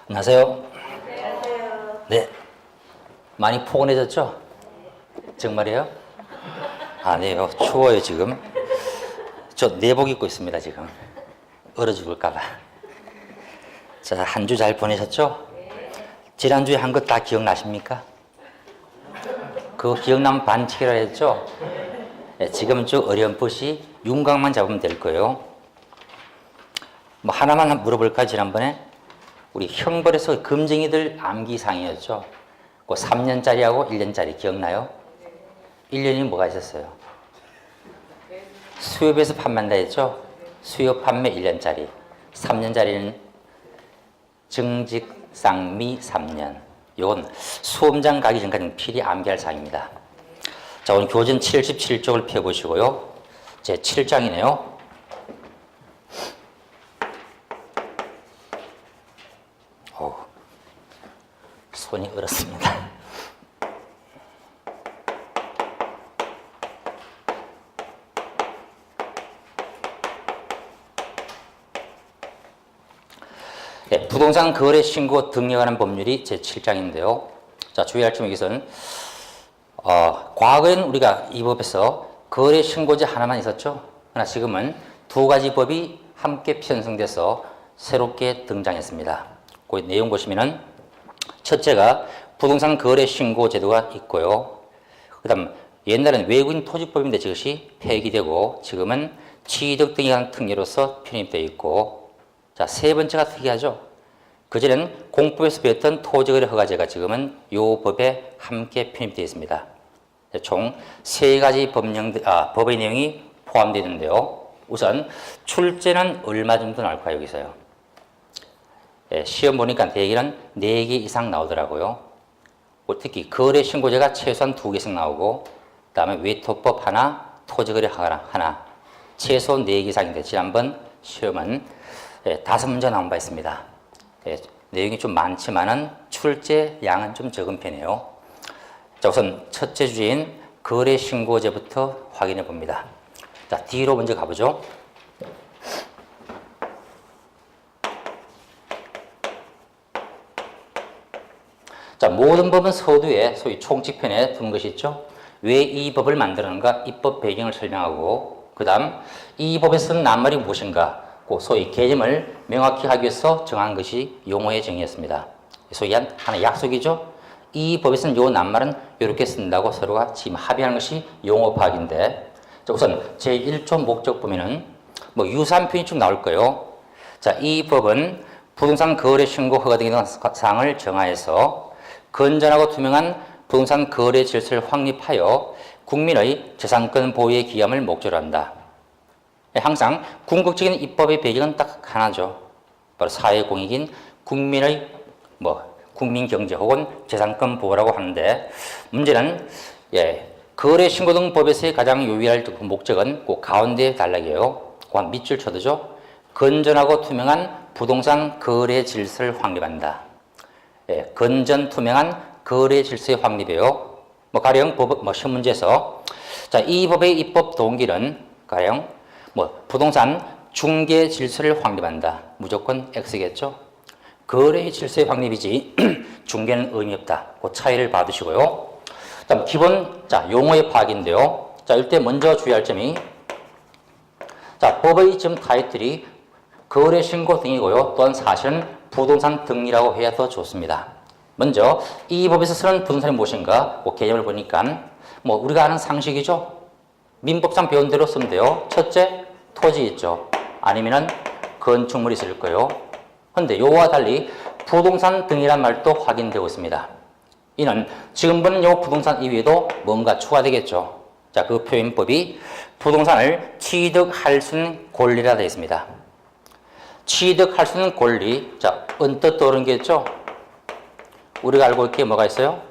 안녕하세요. 안녕하세요. 네. 많이 포근해졌죠? 정말이에요? 아니에요. 추워요, 지금. 저 내복 입고 있습니다, 지금. 얼어 죽을까봐. 자, 한 주 잘 보내셨죠? 지난주에 한 것 다 기억나십니까? 그거 기억나면 반칙이라 했죠? 네, 지금은 좀 어렴풋이 윤곽만 잡으면 될 거예요. 뭐 하나만 물어볼까요, 지난번에? 우리 형벌에서 금쟁이들 암기상이었죠. 그 3년짜리하고 1년짜리 기억나요? 1년이 뭐가 있었어요? 수협에서 판매한다 했죠? 수협 판매 1년짜리. 3년짜리는 증직상미 3년. 이건 수험장 가기 전까지는 필히 암기할 사항입니다. 자, 오늘 교전 77쪽을 펴보시고요. 제 7장이네요. 손이 얼었습니다. 네, 부동산 거래 신고 등록하는 법률이 제 7장인데요. 자, 주의할 점은 여기서는 과거에는 우리가 이 법에서 거래 신고제 하나만 있었죠. 그러나 지금은 두 가지 법이 함께 편성돼서 새롭게 등장했습니다. 그 내용 보시면은 첫째가 부동산 거래 신고 제도가 있고요. 그다음 옛날에는 외국인 토지법인데 이것이 폐기되고 지금은 취득 등에 관한 특례로서 편입되어 있고, 자, 세 번째가 특이하죠. 그전에는 공법에서 배웠던 토지거래 허가제가 지금은 이 법에 함께 편입되어 있습니다. 총 세 가지 법의 내용이 포함되어 있는데요. 우선 출제는 얼마 정도 나올까요, 여기서요? 시험 보니까 대개는 4개 이상 나오더라고요. 특히 거래 신고제가 최소한 2개씩 나오고, 그 다음에 외토법 하나, 토지거래 하나, 최소 4개 이상인데 지난번 시험은 5문제 나온 바 있습니다. 내용이 좀 많지만은 출제 양은 좀 적은 편이에요. 자, 우선 첫째 주제인 거래 신고제부터 확인해 봅니다. 자, 뒤로 먼저 가보죠. 자, 모든 법은 서두에 소위 총칙편에 둔 것이 있죠. 왜 이 법을 만들었는가, 입법 배경을 설명하고, 그 다음 이 법에 쓰는 낱말이 무엇인가, 그 소위 개념을 명확히 하기 위해서 정한 것이 용어의 정의였습니다. 소위 하나 약속이죠. 이 법에 쓰는 요 낱말은 이렇게 쓴다고 서로가 지금 합의하는 것이 용어 파악인데, 자, 우선 제1조 목적 보면은 뭐 유사한 표현이 쭉 나올 거예요. 자, 이 법은 부동산 거래 신고 허가 등에 대한 사항을 정하여서 건전하고 투명한 부동산 거래 질서를 확립하여 국민의 재산권 보호에 기함을 목적으로 한다. 항상 궁극적인 입법의 배경은 딱 하나죠. 바로 사회공익인 국민의 국민 경제 혹은 재산권 보호라고 하는데, 문제는 거래 신고 등 법에서의 가장 유의할 목적은 그 가운데 단락이에요. 그 밑줄 쳐두죠. 건전하고 투명한 부동산 거래 질서를 확립한다. 건전 투명한 거래 질서의 확립이에요. 가령 시험 문제에서, 자, 이 법의 입법 동기는 가령 부동산 중개 질서를 확립한다. 무조건 X겠죠. 거래 질서의 확립이지 중개는 의미 없다. 그 차이를 봐두시고요. 다음 기본 용어의 파악인데요. 자, 이때 먼저 주의할 점이, 자, 법의 지금 타이틀이 거래 신고 등이고요. 또한 사실은 부동산 등이라고 해야 더 좋습니다. 먼저 이 법에서 쓰는 부동산이 무엇인가, 그 개념을 보니까 우리가 아는 상식이죠. 민법상 배운 대로 쓰면 돼요. 첫째, 토지 있죠. 아니면은 건축물이 있을 거예요. 그런데 요와 달리 부동산 등이란 말도 확인되고 있습니다. 이는 지금 보는 요 부동산 이외에도 뭔가 추가되겠죠. 자, 그 표현법이 부동산을 취득할 수 있는 권리라 되어 있습니다. 취득할 수 있는 권리, 자, 언뜻 떠오르는 게 있죠. 우리가 알고 있기에 뭐가 있어요?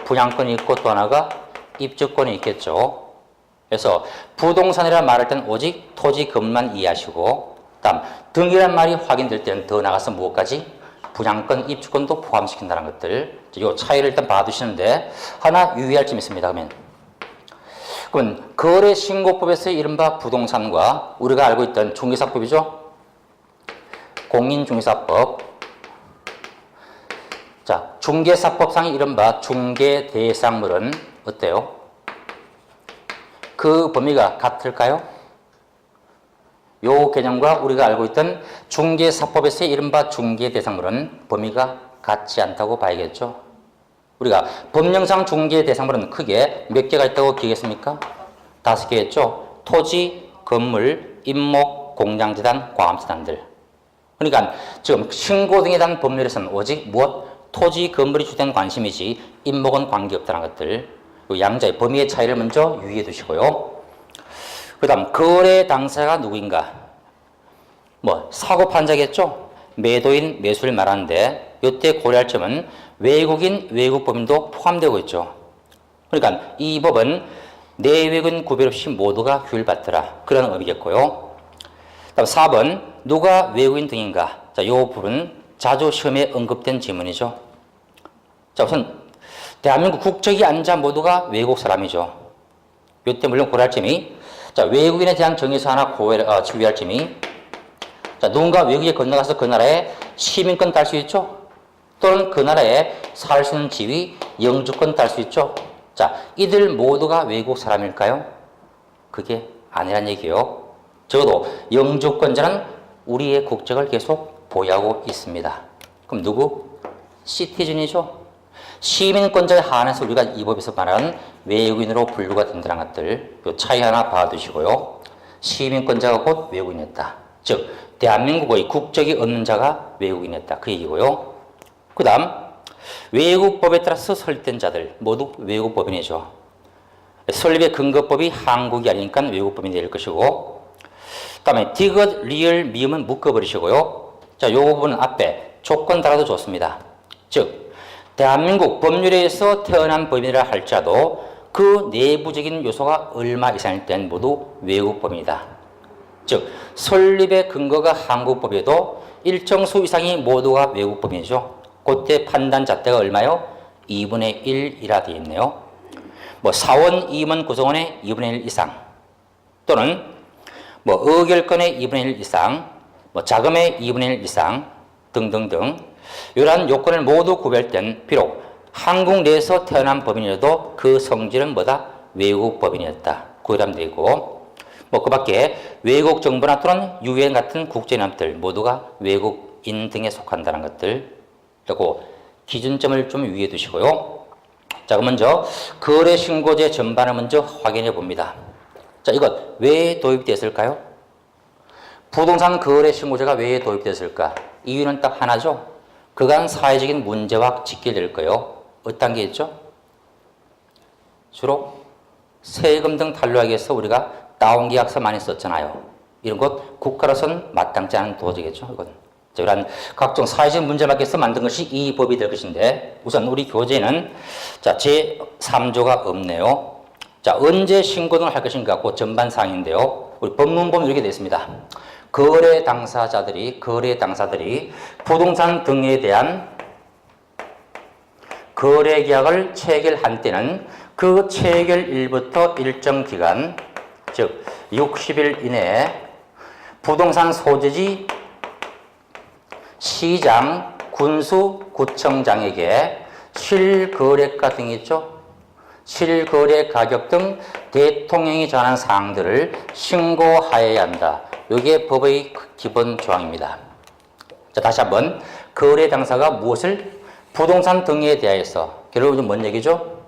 분양권이 있고 또 하나가 입주권이 있겠죠. 그래서 부동산이라 말할 때는 오직 토지 건물만 이해하시고, 다음 등이란 말이 확인될 때는 더 나가서 무엇까지? 분양권, 입주권도 포함시킨다는 것들, 이 차이를 일단 봐두시는데 하나 유의할 점이 있습니다. 그러면 거래신고법에서의 이른바 부동산과 우리가 알고 있던 중개사법이죠. 공인중개사법, 자, 중개사법상의 이른바 중개대상물은 어때요? 그 범위가 같을까요? 요 개념과 우리가 알고 있던 중개사법에서의 이른바 중개대상물은 범위가 같지 않다고 봐야겠죠. 우리가 법령상 중개대상물은 크게 몇 개가 있다고 기억했습니까? 5개였죠. 토지, 건물, 임목, 공장재단, 과감재단들. 그러니까 지금 신고 등에 대한 법률에서는 오직 무엇? 토지, 건물이 주된 관심이지 임목은 관계없다는 것들. 양자의 범위의 차이를 먼저 유의해 두시고요. 그 다음 거래 당사자가 누구인가? 사고 판자겠죠? 매도인, 매수를 말하는데 이때 고려할 점은 외국인, 외국법인도 포함되고 있죠. 그러니까 이 법은 내외국인 구별 없이 모두가 규율받더라. 그런 의미겠고요. 다음 4번 누가 외국인 등인가? 자, 이 부분 자주 시험에 언급된 질문이죠. 자, 우선 대한민국 국적이 아닌 자 모두가 외국 사람이죠. 이때 물론 고려할 점이 자, 외국인에 대한 정의서 하나 주의할 점이 자, 누군가 외국에 건너가서 그 나라에 시민권 딸 수 있죠. 또는 그 나라에 살 수 있는 지위, 영주권 딸 수 있죠. 자, 이들 모두가 외국 사람일까요? 그게 아니란 얘기예요. 적어도 영주권자는 우리의 국적을 계속 보유하고 있습니다. 그럼 누구? 시티즌이죠. 시민권자에 한해서 우리가 이 법에서 말하는 외국인으로 분류가 된다는 것들, 이 차이 하나 봐두시고요. 시민권자가 곧 외국인이었다. 즉, 대한민국의 국적이 없는 자가 외국인이었다. 그 얘기고요. 그 다음, 외국법에 따라서 설립된 자들, 모두 외국법인이죠. 설립의 근거법이 한국이 아니니까 외국법인이 될 것이고, 그 다음에 디귿, 리을, 미음은 묶어버리시고요. 자, 요 부분은 앞에 조건 달아도 좋습니다. 즉, 대한민국 법률에 의해서 태어난 법인이라 할지라도 그 내부적인 요소가 얼마 이상일 땐 모두 외국법인이다. 즉, 설립의 근거가 한국법이어도 일정 수 이상이 모두가 외국법인이죠. 그때 판단 잣대가 얼마요? 2분의 1이라 되어 있네요. 사원, 임원 구성원의 2분의 1 이상 또는 의결권의 2분의 1 이상, 자금의 2분의 1 이상 등등등 이러한 요건을 모두 구별된 비록 한국 내에서 태어난 법인이라도 그 성질은 뭐다? 외국 법인이었다. 구별하면 되고 그 밖에 외국 정부나 또는 유엔 같은 국제연합들 모두가 외국인 등에 속한다는 것들 그리고 기준점을 좀 유의해 두시고요. 자, 그럼 먼저 거래신고제 전반을 먼저 확인해 봅니다. 자, 이것 왜 도입됐을까요? 부동산 거래신고제가 왜 도입됐을까? 이유는 딱 하나죠. 그간 사회적인 문제와 직결될 거예요. 어떤 게 있죠? 주로 세금 등 탈루하기 위해서 우리가 다운계약서 많이 썼잖아요. 이런 것 국가로서는 마땅치 않은 도저겠죠. 이건 이런 각종 사회적 문제 막혀서 만든 것이 이 법이 될 것인데 우선 우리 교재에는 자, 제3조가 없네요. 자, 언제 신고 등을 할 것인가 그 전반 사항인데요. 우리 법문 보면 이렇게 되어 있습니다. 거래 당사자들이 부동산 등에 대한 거래 계약을 체결한 때는 그 체결일부터 일정 기간, 즉 60일 이내에 부동산 소재지 시장, 군수, 구청장에게 실거래가 등이 있죠. 실거래 가격 등 대통령이 정한 사항들을 신고하여야 한다. 이게 법의 기본 조항입니다. 자, 다시 한번 거래 당사가 무엇을 부동산 등에 대하여서 결국은 뭔 얘기죠?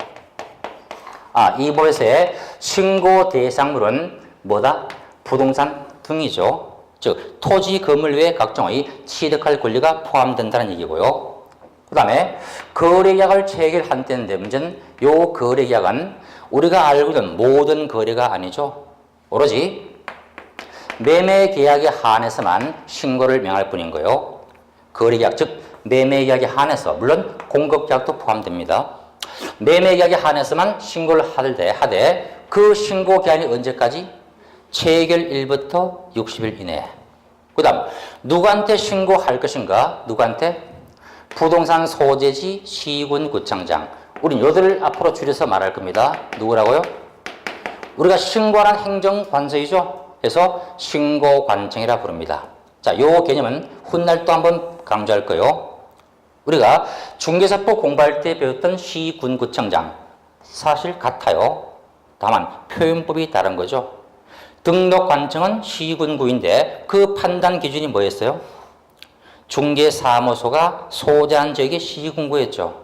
이 법에서의 신고 대상물은 뭐다? 부동산 등이죠. 즉 토지, 건물 외에 각종의 취득할 권리가 포함된다는 얘기고요. 그 다음에 거래계약을 체결한 때인데 문제는 이 거래계약은 우리가 알고 있는 모든 거래가 아니죠. 오로지 매매계약에 한해서만 신고를 명할 뿐인 거예요. 거래계약, 즉 매매계약에 한해서, 물론 공급계약도 포함됩니다. 매매계약에 한해서만 신고를 하되 그 신고기한이 언제까지? 체결일부터 60일 이내. 그 다음 누구한테 신고할 것인가? 누구한테? 부동산 소재지 시군 구청장. 우린 요들을 앞으로 줄여서 말할 겁니다. 누구라고요? 우리가 신고하는 행정관서이죠. 그래서 신고관청이라 부릅니다. 자, 요 개념은 훗날 또 한번 강조할 거예요. 우리가 중개사법 공부할 때 배웠던 시군구청장 사실 같아요. 다만 표현법이 다른 거죠. 등록관청은 시군구인데 그 판단 기준이 뭐였어요? 중개사무소가 소재한 지역이 시군구였죠.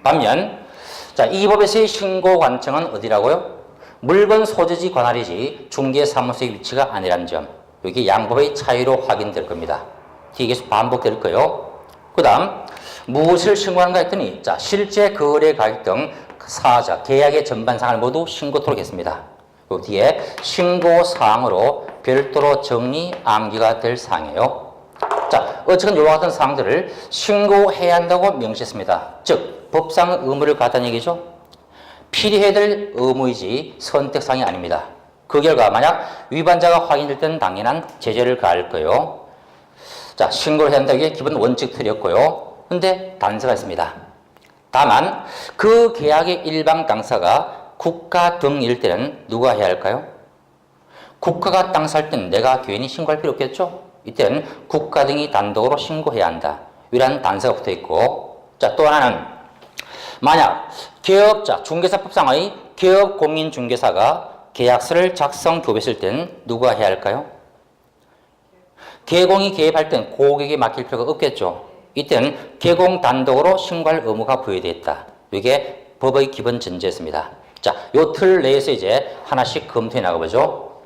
반면 자, 이 법에서의 신고관청은 어디라고요? 물건 소재지 관할이지 중개사무소의 위치가 아니라는 점. 여기 양법의 차이로 확인될 겁니다. 뒤에 계속 반복될 거예요. 그 다음 무엇을 신고하는가 했더니 자, 실제 거래 가격 등 사자, 계약의 전반사항을 모두 신고토록 했습니다. 그 뒤에 신고사항으로 별도로 정리, 암기가 될 사항이에요. 자, 어쨌든 이와 같은 사항들을 신고해야 한다고 명시했습니다. 즉, 법상 의무를 갖다는 얘기죠. 필요해야 될 의무이지 선택사항이 아닙니다. 그 결과 만약 위반자가 확인될 때는 당연한 제재를 가할 거예요. 자, 신고를 해야 한다는 게 기본 원칙 틀이었고요. 근데 단서가 있습니다. 다만 그 계약의 일방 당사가 국가 등일 때는 누가 해야 할까요? 국가가 당사할 때는 내가 괜히 신고할 필요 없겠죠? 이때는 국가 등이 단독으로 신고해야 한다. 이런 단서가 붙어 있고, 자, 또 하나는 만약 기업자, 중개사법상의 기업 공인중개사가 계약서를 작성 교부했을 때는 누가 해야 할까요? 개공이 개입할 때는 고객에 맡길 필요가 없겠죠. 이때는 개공 단독으로 신고할 의무가 부여되어 있다. 이게 법의 기본 전제였습니다. 자, 요 틀 내에서 이제 하나씩 검토해 나가보죠.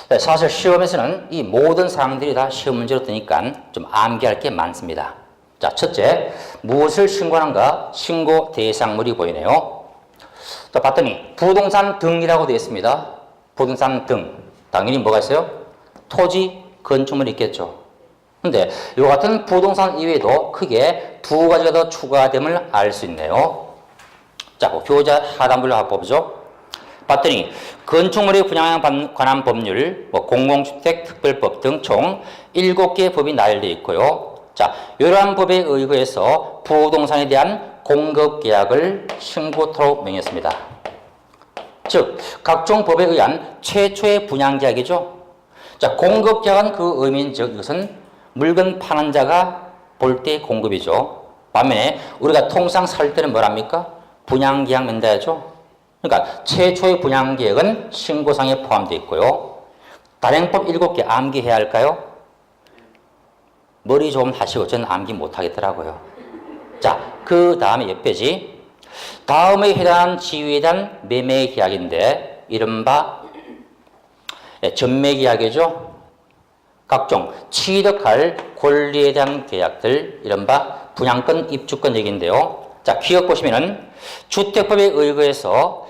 네, 사실 시험에서는 이 모든 사항들이 다 시험 문제로 뜨니까 좀 암기할 게 많습니다. 자, 첫째, 무엇을 신고하는가? 신고 대상물이 보이네요. 자, 봤더니 부동산 등이라고 되어 있습니다. 부동산 등. 당연히 뭐가 있어요? 토지, 건축물이 있겠죠. 근데 이 같은 부동산 이외에도 크게 두 가지가 더 추가됨을 알 수 있네요. 자, 교자 하단부를 한번 보죠. 봤더니 건축물의 분양에 관한 법률, 공공주택 특별법 등 총 7개의 법이 나열되어 있고요. 자, 이러한 법에 의거해서 부동산에 대한 공급계약을 신고토록 명했습니다. 즉, 각종 법에 의한 최초의 분양계약이죠. 자, 공급계약은 그 의미인 즉 이것은 물건 파는 자가 볼 때 공급이죠. 반면에 우리가 통상 살 때는 뭐랍니까? 분양계약 맺어야죠. 그러니까 최초의 분양계약은 신고상에 포함되어 있고요. 단행법 7개 암기해야 할까요? 머리 좀 하시고 저는 암기 못하겠더라고요. 자, 그 다음에 몇 페이지? 다음에 해당하는 지위에 대한 매매계약인데 이른바 전매계약이죠. 각종 취득할 권리에 대한 계약들, 이른바 분양권, 입주권 얘기인데요. 자, 기억 보시면은 주택법에 의거해서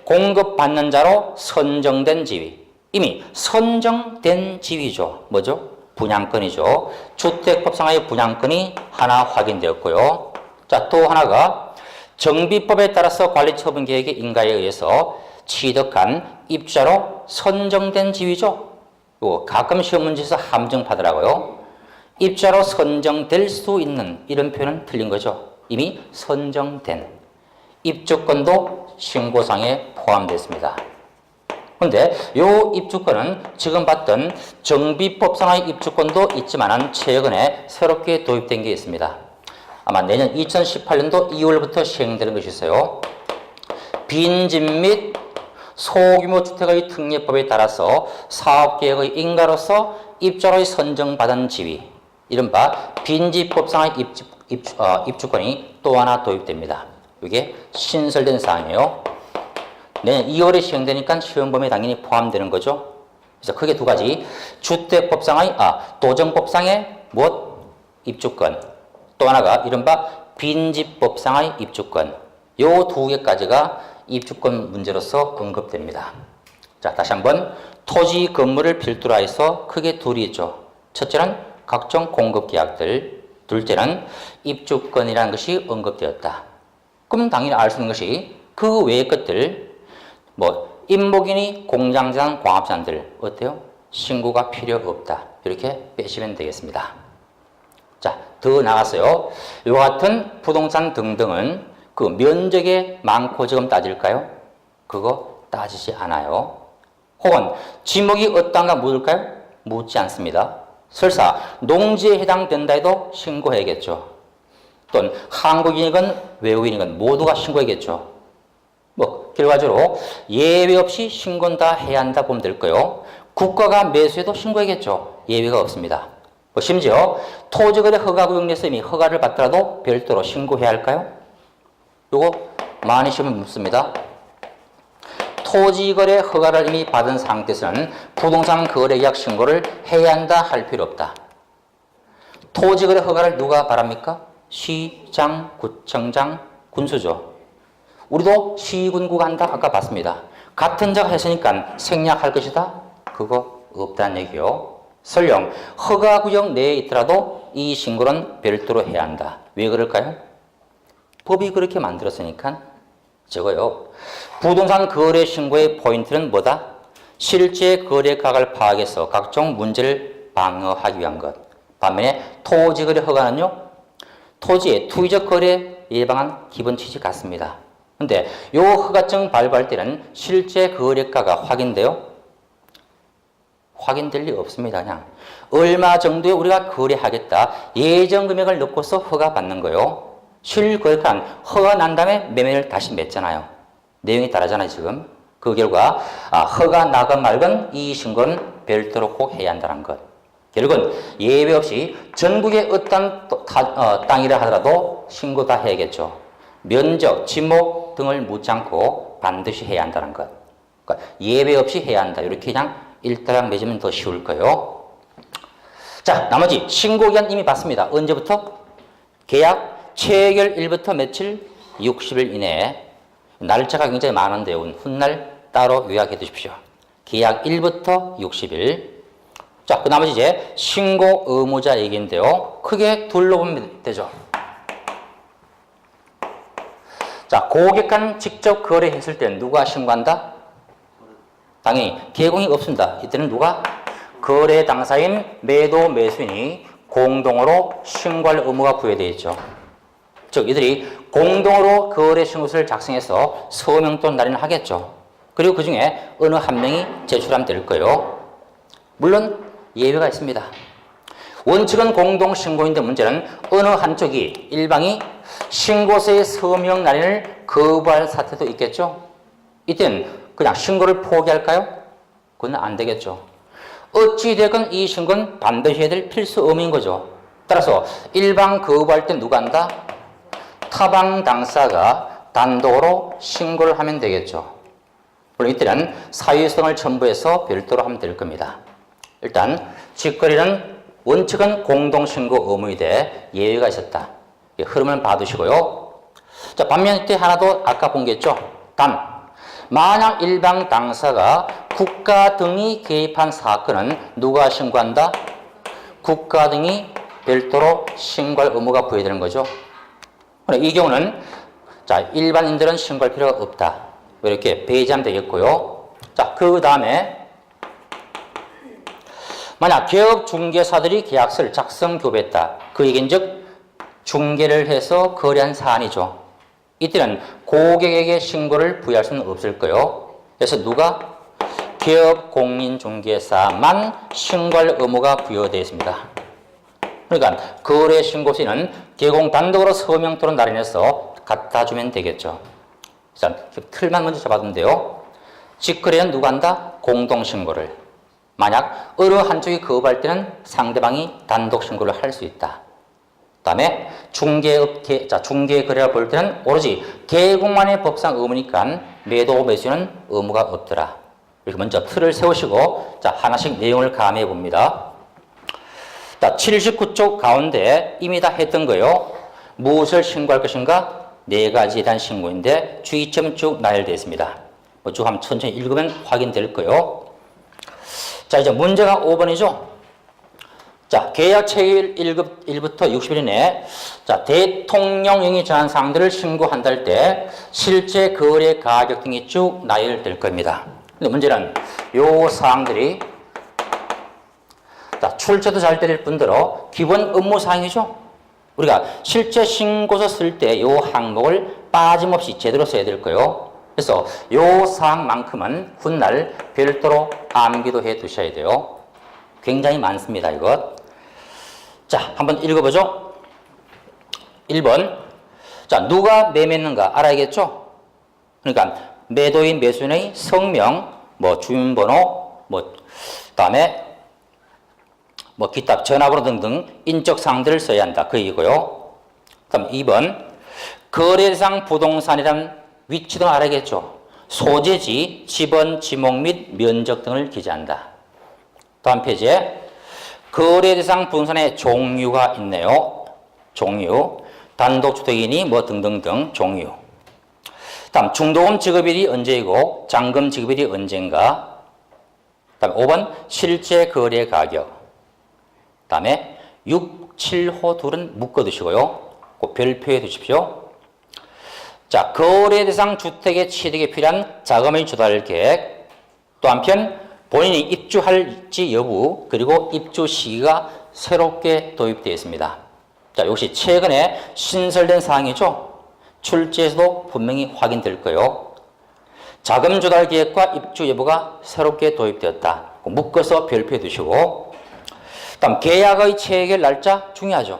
공급받는 자로 선정된 지위. 이미 선정된 지위죠. 뭐죠? 분양권이죠. 주택법상의 분양권이 하나 확인되었고요. 자, 또 하나가 정비법에 따라서 관리처분계획의 인가에 의해서 취득한 입주자로 선정된 지위죠. 가끔 시험 문제에서 함정파더라고요. 입주자로 선정될 수 있는 이런 표현은 틀린 거죠. 이미 선정된 입주권도 신고상에 포함됐습니다. 그런데 이 입주권은 지금 봤던 정비법상의 입주권도 있지만 최근에 새롭게 도입된 게 있습니다. 아마 내년 2018년도 2월부터 시행되는 것이 있어요. 빈집 및 소규모 주택의 특례법에 따라서 사업계획의 인가로서 입주자로 선정받은 지위, 이른바 빈집법상의 입주권이 또 하나 도입됩니다. 이게 신설된 사항이에요. 내년 2월에 시행되니까 시험범위에 당연히 포함되는 거죠. 그래서 크게 두 가지, 주택법상의, 도정법상의 무엇? 입주권. 또 하나가 이른바 빈집법상의 입주권. 요 두 개까지가 입주권 문제로서 언급됩니다. 자, 다시 한번 토지 건물을 필두로 해서 크게 둘이 있죠. 첫째는 각종 공급계약들, 둘째는 입주권이라는 것이 언급되었다. 그럼 당연히 알 수 있는 것이 그 외의 것들, 임목이니 공장재산, 광합재산들 어때요? 신고가 필요 없다. 이렇게 빼시면 되겠습니다. 자, 더 나가서요. 이와 같은 부동산 등등은 그 면적에 많고 적음 따질까요? 그거 따지지 않아요. 혹은 지목이 어떤가 묻을까요? 묻지 않습니다. 설사 농지에 해당된다 해도 신고해야겠죠. 또는 한국인이건 외국인이건 모두가 신고해야겠죠. 결과적으로 예외 없이 신고는 다 해야 한다 보면 될 거요. 국가가 매수해도 신고해야겠죠. 예외가 없습니다. 심지어 토지거래 허가구역 내에서 이미 허가를 받더라도 별도로 신고해야 할까요? 요거 많이 시험에 묻습니다. 토지거래 허가를 이미 받은 상태에서는 부동산 거래계약 신고를 해야 한다 할 필요 없다. 토지거래 허가를 누가 바랍니까? 시장, 구청장, 군수죠. 우리도 시군구가 한다 아까 봤습니다. 같은 자가 했으니까 생략할 것이다? 그거 없다는 얘기요. 설령 허가구역 내에 있더라도 이 신고는 별도로 해야 한다. 왜 그럴까요? 법이 그렇게 만들었으니까. 저거요. 부동산 거래 신고의 포인트는 뭐다? 실제 거래가를 파악해서 각종 문제를 방어하기 위한 것. 반면에 토지거래 허가는요. 토지의 투기적 거래 예방한 기본 취지 같습니다. 근데 요 허가증 발부할 때는 실제 거래가가 확인될 리 없습니다. 그냥 얼마 정도에 우리가 거래하겠다 예정 금액을 넣고서 허가 받는 거요. 실거래가는 허가 난 다음에 매매를 다시 맺잖아요. 내용이 다르잖아요. 지금 그 결과 허가 나건 말건 이 신고는 별도로 꼭 해야 한다는 것. 결국은 예외 없이 전국의 어떤 땅이라 하더라도 신고 다 해야겠죠. 면적, 지목 등을 묻지 않고 반드시 해야 한다는 것. 그러니까 예외 없이 해야 한다. 이렇게 그냥 일단락 맺으면 더 쉬울 거예요. 자, 나머지 신고기한 이미 봤습니다. 언제부터? 계약 체결일부터 며칠? 60일 이내에. 날짜가 굉장히 많은데요. 훗날 따로 요약해 두십시오. 계약 1부터 60일. 자, 그 나머지 이제 신고 의무자 얘기인데요. 크게 둘로 보면 되죠. 자, 고객간 직접 거래했을 때 누가 신고한다? 당연히 개공이 없습니다. 이때는 누가? 거래 당사인 매도 매수인이 공동으로 신고할 의무가 부여되어 있죠. 즉 이들이 공동으로 거래 신고서를 작성해서 서명 또는 날인을 하겠죠. 그리고 그 중에 어느 한 명이 제출하면 될 거예요. 물론 예외가 있습니다. 원칙은 공동신고인데 문제는 어느 한쪽이 일방이 신고서의 서명 날인을 거부할 사태도 있겠죠. 이때는 그냥 신고를 포기할까요? 그건 안 되겠죠. 어찌되건 이 신고는 반드시 해야 될 필수 의무인 거죠. 따라서 일방 거부할 때 누가 한다? 타방 당사가 단독으로 신고를 하면 되겠죠. 물론 이때는 사유성을 첨부해서 별도로 하면 될 겁니다. 일단 직거래는 원칙은 공동신고 의무인데 예외가 있었다. 흐름을 봐두시고요. 자, 반면 이때 하나 더 아까 본 게 있죠. 만약 일방 당사가 국가 등이 개입한 사건은 누가 신고한다? 국가 등이 별도로 신고할 의무가 부여되는 거죠. 이 경우는 자, 일반인들은 신고할 필요가 없다. 이렇게 배제하면 되겠고요. 자, 그 다음에 만약 기업 중개사들이 계약서를 작성 교부했다. 그 얘기인즉 중개를 해서 거래한 사안이죠. 이때는 고객에게 신고를 부여할 수는 없을 거예요. 그래서 누가? 기업 공인중개사만 신고할 의무가 부여되어 있습니다. 그러니까 거래 신고서는 개공 단독으로 서명 또는 날인해서 갖다 주면 되겠죠. 일단 틀만 먼저 잡아두면 돼요. 직거래는 누가 한다? 공동신고를. 만약 어느 한쪽이 거부할 때는 상대방이 단독 신고를 할 수 있다. 그 다음에 중개거래라 볼 때는 오로지 개공만의 법상 의무니까 매도 매수는 의무가 없더라. 이렇게 먼저 틀을 세우시고 자, 하나씩 내용을 가미해 봅니다. 자, 79쪽 가운데 이미 다 했던 거예요. 무엇을 신고할 것인가? 네 가지에 대한 신고인데 주의점은 쭉 나열되어 있습니다. 쭉 한번 천천히 읽으면 확인될 거예요. 자, 이제 문제가 5번이죠. 자, 계약 체결 1부터 60일 내에 자, 대통령령이 정한 사항들을 신고한다 할 때 실제 거래 가격 등이 쭉 나열될 겁니다. 근데 문제는 요 사항들이 자, 출처도 잘 때릴 뿐더러 기본 업무 사항이죠. 우리가 실제 신고서 쓸 때 요 항목을 빠짐없이 제대로 써야 될 거예요. 그래서 요 사항만큼은 훗날 별도로 암기도 해 두셔야 돼요. 굉장히 많습니다, 이것. 자, 한번 읽어보죠. 1번. 자, 누가 매매했는가 알아야겠죠? 그러니까 매도인 매수인의 성명, 뭐 주민번호, 뭐 그다음에 뭐 기타 전화번호 등등 인적 사항들을 써야 한다. 그 얘기고요. 그다음 2번. 거래 대상 부동산이란 위치 등을 알아야겠죠. 소재지, 지번, 지목 및 면적 등을 기재한다. 다음 페이지에 거래 대상 부동산의 종류가 있네요. 종류. 단독주택이니 뭐 등등등 종류. 다음 중도금 지급일이 언제이고 잔금 지급일이 언제인가. 다음 5번 실제 거래 가격. 다음에 6, 7호 둘은 묶어두시고요. 꼭 별표해 두십시오. 자, 거래 대상 주택의 취득에 필요한 자금의 조달 계획. 또 한편 본인이 입주할지 여부 그리고 입주 시기가 새롭게 도입되어 있습니다. 자, 이것이 최근에 신설된 사항이죠. 출제에서도 분명히 확인될 거예요. 자금 조달 계획과 입주 여부가 새롭게 도입되었다. 묶어서 별표해 두시고 다음 계약의 체결 날짜 중요하죠.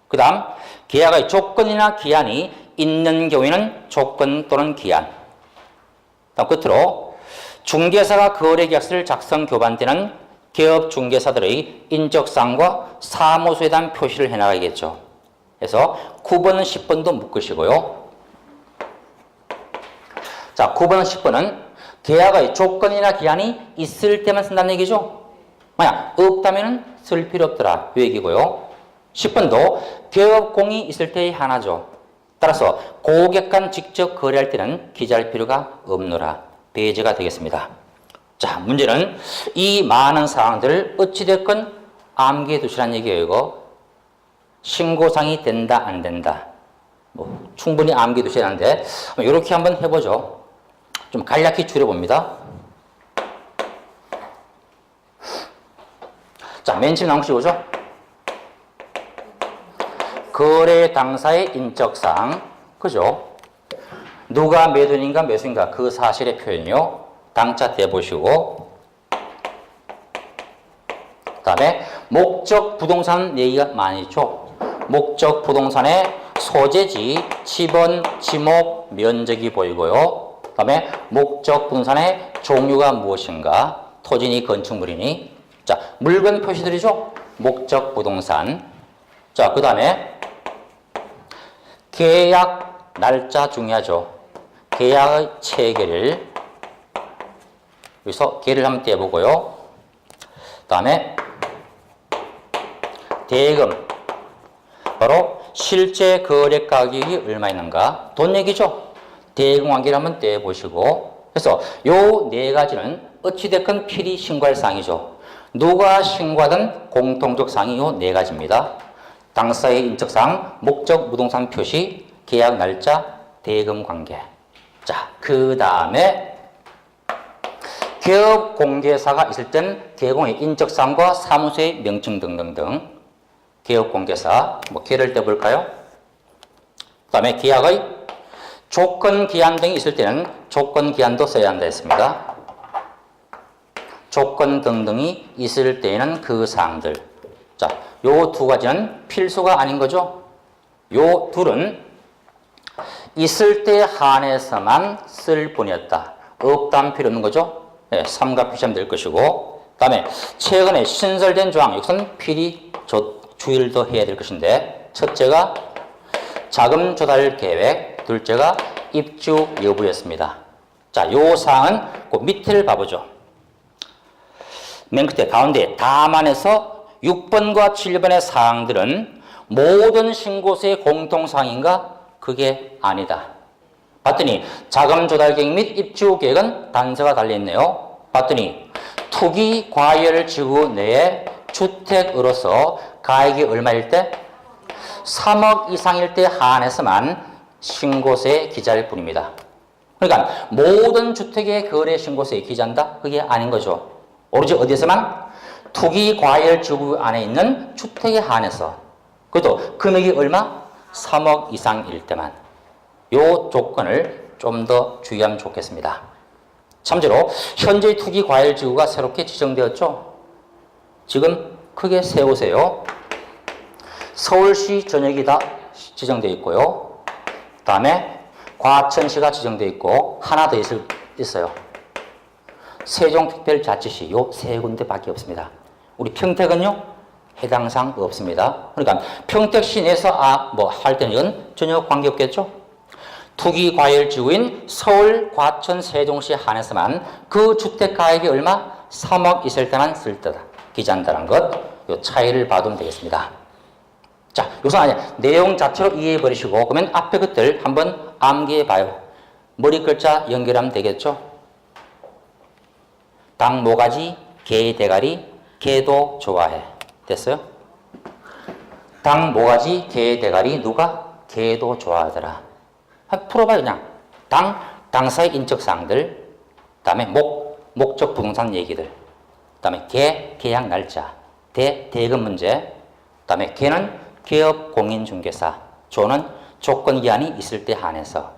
그 다음 계약의 조건이나 기한이 있는 경우에는 조건 또는 기한. 다음 끝으로 중개사가 거래 계약서를 작성 교반 때는 개업 중개사들의 인적사항과 사무소에 대한 표시를 해나가야겠죠. 그래서 9번, 10번도 묶으시고요. 자, 9번, 10번은 계약의 조건이나 기한이 있을 때만 쓴다는 얘기죠. 만약 없다면 쓸 필요 없더라. 이 얘기고요. 10번도 개업공이 있을 때의 하나죠. 따라서 고객 간 직접 거래할 때는 기재할 필요가 없노라. 배제가 되겠습니다. 자, 문제는 이 많은 사항들을 어찌됐건 암기해 두시라는 얘기예요. 이거 신고상이 된다 안 된다 뭐 충분히 암기해 두셔야 하는데 이렇게 한번 해보죠. 좀 간략히 줄여봅니다. 자, 맨 처음 나온 것이 뭐죠? 거래 당사의 인적사항, 그죠? 누가 매도인인가 매수인가 그 사실의 표현이요. 당자 떼보시고 그 다음에 목적 부동산 얘기가 많이 있죠. 목적 부동산의 소재지, 지번, 지목, 면적이 보이고요. 그 다음에 목적 부동산의 종류가 무엇인가, 토지니 건축물이니. 자, 물건 표시들이죠. 목적 부동산. 자, 그 다음에 계약 날짜 중요하죠. 계약의 체결일. 여기서 계를 한번 떼보고요. 그 다음에 대금. 바로 실제 거래 가격이 얼마 있는가. 돈 얘기죠. 대금 관계를 한번 떼보시고. 그래서 요 네 가지는 어찌됐건 필히 신고할 사항이죠. 누가 신고하든 공통적 사항이 요 네 가지입니다. 당사의 인적사항, 목적 부동산 표시, 계약 날짜, 대금 관계. 자, 그 다음에 개업 공개사가 있을 땐 개공의 인적사항과 사무소의 명칭 등등등. 개업 공개사, 뭐 개를 떼볼까요? 그 다음에 계약의 조건 기한 등이 있을 때는 조건 기한도 써야 한다 했습니다. 조건 등등이 있을 때에는 그 사항들. 자, 요 두 가지는 필수가 아닌 거죠. 요 둘은 있을 때 한해서만 쓸 뿐이었다. 없다면 필요 없는 거죠. 네, 삼가 표시하면 될 것이고. 그 다음에 최근에 신설된 조항, 이것은 필히 주의를 더 해야 될 것인데, 첫째가 자금 조달 계획, 둘째가 입주 여부였습니다. 자, 요 사항은 그 밑을 봐보죠. 맨 끝에 가운데 다만에서 6번과 7번의 사항들은 모든 신고서의 공통사항인가? 그게 아니다. 봤더니 자금 조달 계획 및 입주 계획은 단서가 달려있네요. 봤더니 투기 과열 지구 내에 주택으로서 가액이 얼마일 때? 3억 이상일 때 한해서만 신고서에 기재할 뿐입니다. 그러니까 모든 주택의 거래 신고서에 기재한다? 그게 아닌 거죠. 오로지 어디에서만? 투기 과열 지구 안에 있는 주택에 한해서. 그것도 금액이 얼마? 3억 이상일 때만. 요 조건을 좀 더 주의하면 좋겠습니다. 참조로 현재 투기 과열 지구가 새롭게 지정되었죠. 지금 크게 세우세요. 서울시 전역이 다 지정되어 있고요. 다음에 과천시가 지정되어 있고 하나 더 있어요. 세종특별자치시 요 세 군데밖에 없습니다. 우리 평택은요 해당상 없습니다. 그러니까 평택시 내에서 뭐 할 때는 이건 전혀 관계없겠죠. 투기과열지구인 서울, 과천, 세종시 한해서만 그 주택가액이 얼마? 3억 있을 때만 쓸 때다. 기재한다는 것, 요 차이를 봐두면 되겠습니다. 자, 우선 내용 자체로 이해해 버리시고 그러면 앞에 것들 한번 암기해 봐요. 머리 글자 연결하면 되겠죠. 닭 모가지, 개 대가리, 개도 좋아해. 됐어요? 닭 모가지, 개 대가리 누가? 개도 좋아하더라. 풀어봐요 그냥. 당사의 인적사항들, 그 다음에 목적 부동산 얘기들, 그 다음에 계약 날짜, 대금 문제, 그 다음에 개는 기업 공인중개사, 조는 조건 기한이 있을 때 한해서,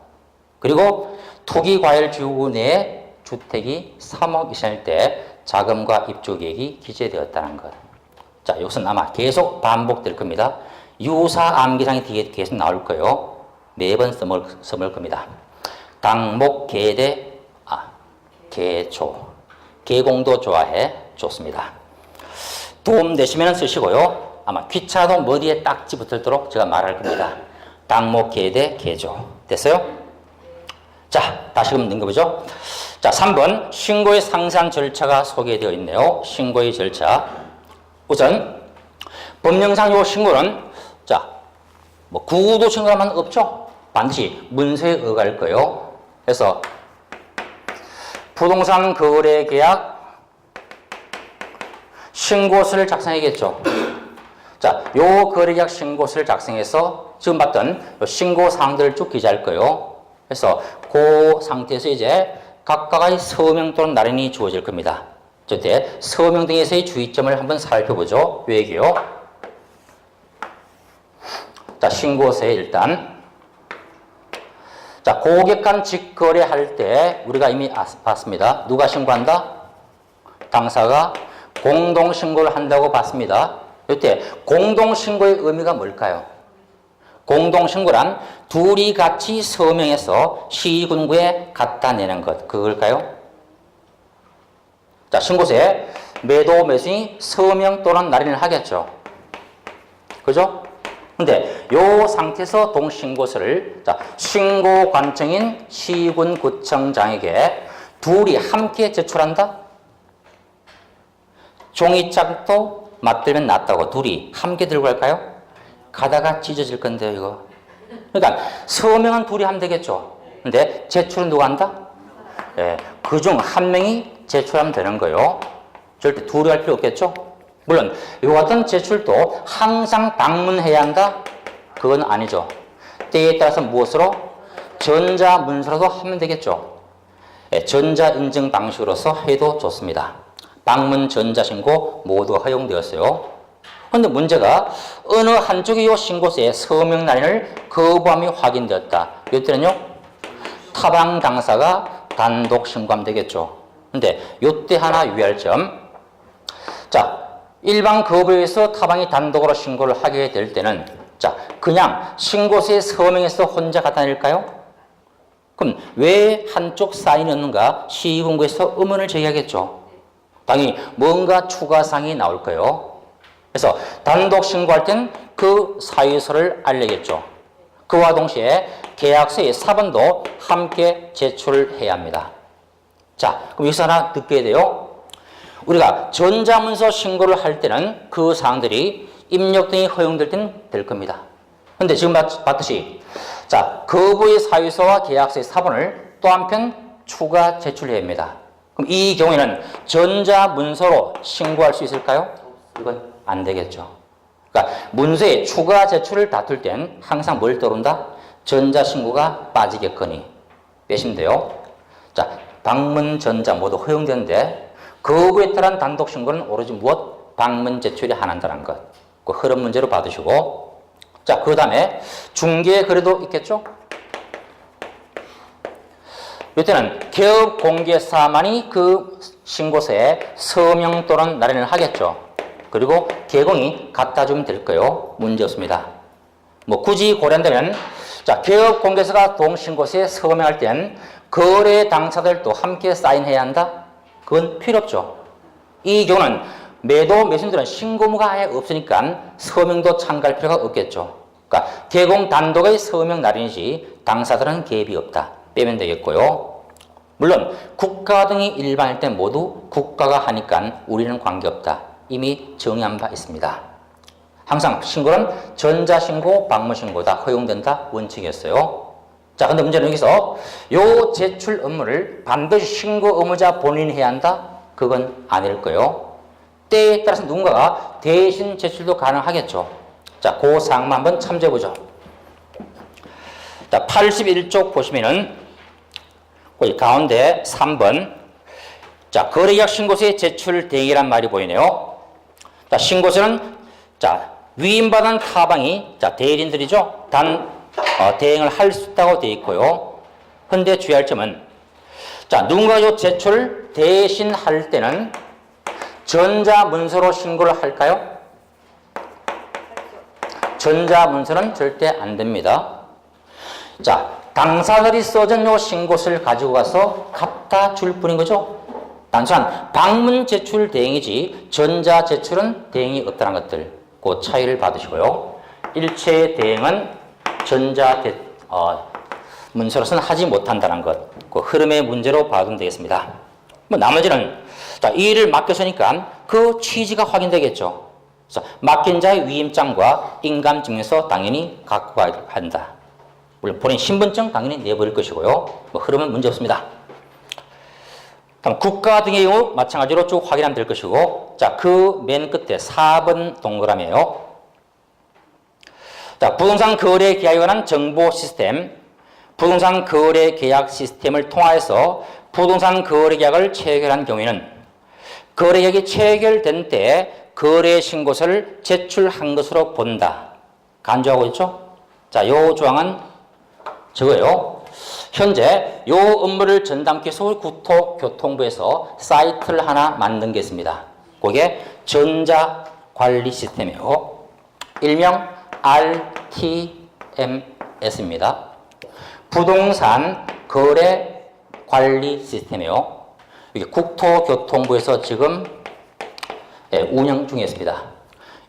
그리고 투기과열지구 내에 주택이 3억 이상일 때 자금과 입주계획이 기재되었다는 것. 자, 이것은 아마 계속 반복될 겁니다. 유사 암기상이 뒤에 계속 나올 거예요. 매번 써먹을 겁니다. 당목, 개대, 개조. 개공도 좋아해. 좋습니다. 도움 되시면 쓰시고요. 아마 귀찮아도 머리에 딱지 붙을도록 제가 말할 겁니다. 당목, 개대, 개조. 됐어요? 자, 다시금 넘겨보죠. 자, 3번. 신고의 상세한 절차가 소개되어 있네요. 신고의 절차. 우선, 법령상 요 신고는, 자, 뭐, 구도 신고하면 없죠? 반드시 문서에 의거할 거예요. 그래서, 부동산 거래 계약 신고서를 작성해야겠죠. 자, 요 거래계약 신고서를 작성해서 지금 봤던 요 신고 사항들을 쭉 기재할 거예요. 그래서 그 상태에서 이제 각각의 서명 또는 날인이 주어질 겁니다. 저때 서명 등에서의 주의점을 한번 살펴보죠. 요 얘기요. 자, 신고서에 일단 자, 고객 간 직거래할 때 우리가 이미 봤습니다. 누가 신고한다? 당사가 공동신고를 한다고 봤습니다. 이때 공동신고의 의미가 뭘까요? 공동신고란 둘이 같이 서명해서 시군구에 갖다 내는 것. 그걸까요? 자, 신고서에 매도 매수인이 서명 또는 날인을 하겠죠. 그죠? 근데 요 상태에서 동신고서를 자, 신고관청인 시군구청장에게 둘이 함께 제출한다? 종이짝도 맞들면 낫다고 둘이 함께 들고 갈까요? 가다가 찢어질 건데요, 이거. 그러니까 서명은 둘이 하면 되겠죠. 근데 제출은 누가 한다? 네, 그중 한 명이 제출하면 되는 거예요. 절대 둘이 할 필요 없겠죠? 물론 이 같은 제출도 항상 방문해야 한다? 그건 아니죠. 때에 따라서 무엇으로? 전자문서로도 하면 되겠죠. 네, 전자인증 방식으로서 해도 좋습니다. 방문 전자신고 모두 허용되었어요. 그런데 문제가 어느 한쪽이 이 신고서에 서명 날인을 거부함이 확인되었다. 이때는요, 타방 당사가 단독 신고하면 되겠죠. 근데 이때 하나 유의할 점. 자, 일반 거부에 의해서 타방이 단독으로 신고를 하게 될 때는 자, 그냥 신고서에 서명해서 혼자 갖다 낼까요? 그럼 왜 한쪽 사인이 없는가? 시군구에서 의문을 제기하겠죠. 당연히 뭔가 추가사항이 나올 거예요. 그래서 단독 신고할 땐 그 사유서를 알려야겠죠. 그와 동시에 계약서의 사본도 함께 제출을 해야 합니다. 자, 그럼 여기서 하나 듣게 돼요. 우리가 전자문서 신고를 할 때는 그 사항들이 입력 등이 허용될 때는 될 겁니다. 그런데 지금 봤듯이 자, 거부의 사유서와 계약서의 사본을 또 한편 추가 제출해야 합니다. 그럼 이 경우에는 전자문서로 신고할 수 있을까요? 이건 안 되겠죠. 그러니까 문서에 추가 제출을 다툴 땐 항상 뭘 떠온다? 전자신고가 빠지겠거니 빼시면 돼요. 자, 방문, 전자 모두 허용되는데 거부에 따른 단독 신고는 오로지 무엇? 방문 제출이 한한다는 것. 그 흐름 문제로 받으시고 자, 그 다음에 중개 거래도 있겠죠? 이때는 개업 공개사만이 그 신고서에 서명 또는 날인을 하겠죠. 그리고 개공이 갖다 주면 될 거예요. 문제 없습니다. 뭐 굳이 고려한다면 자, 개업 공개서가 동신고서에 서명할 땐 거래 당사자들도 함께 사인해야 한다? 그건 필요 없죠. 이 경우는 매도 매수인들은 신고무가 아예 없으니까 서명도 참가할 필요가 없겠죠. 그러니까 개공 단독의 서명 날인이지 당사자들은 개입이 없다. 빼면 되겠고요. 물론 국가 등이 일반일 때 모두 국가가 하니까 우리는 관계없다. 이미 정의한 바 있습니다. 항상 신고는 전자신고, 방문신고다 허용된다 원칙이었어요. 자, 근데 문제는 여기서 요 제출 업무를 반드시 신고 의무자 본인이 해야 한다? 그건 아닐 거예요. 때에 따라서 누군가가 대신 제출도 가능하겠죠. 자, 그 사항만 한번 참조해보죠. 자, 81쪽 보시면은 거기 가운데 3번. 자, 거래계약 신고서의 제출 대행이란 말이 보이네요. 자, 신고서는 자, 위임받은 타방이 자, 대리인들이죠. 대행을 할 수 있다고 되어 있고요. 근데 주의할 점은 자, 누군가 요 제출을 대신 할 때는 전자문서로 신고를 할까요? 전자문서는 절대 안 됩니다. 자, 당사자들이 써준 요 신고서를 가지고 가서 갖다 줄 뿐인 거죠. 단순한 방문 제출 대행이지 전자 제출은 대행이 없다는 것들, 그 차이를 받으시고요. 일체 대행은 전자 문서로서는 하지 못한다는 것, 그 흐름의 문제로 봐도 되겠습니다. 뭐 나머지는 자, 이 일을 맡겼으니까 그 취지가 확인되겠죠. 그래서 맡긴 자의 위임장과 인감증명서 당연히 갖고 가야 한다. 물론 본인 신분증 당연히 내버릴 것이고요. 뭐 흐름은 문제 없습니다. 그럼 국가 등의 경우 마찬가지로 쭉 확인하면 될 것이고, 자, 그 맨 끝에 4번 동그라미에요. 자, 부동산 거래 계약에 관한 정보 시스템, 부동산 거래 계약 시스템을 통하여서 부동산 거래 계약을 체결한 경우에는 거래 계약이 체결된 때 거래 신고서를 제출한 것으로 본다. 간주하고 있죠? 자, 요 조항은 저거예요. 현재 요 업무를 전담기 서울국토교통부에서 사이트를 하나 만든 게 있습니다. 그게 전자관리 시스템이에요. 일명 RTMS입니다. 부동산 거래 관리 시스템이에요. 이게 국토교통부에서 지금 운영 중에 있습니다.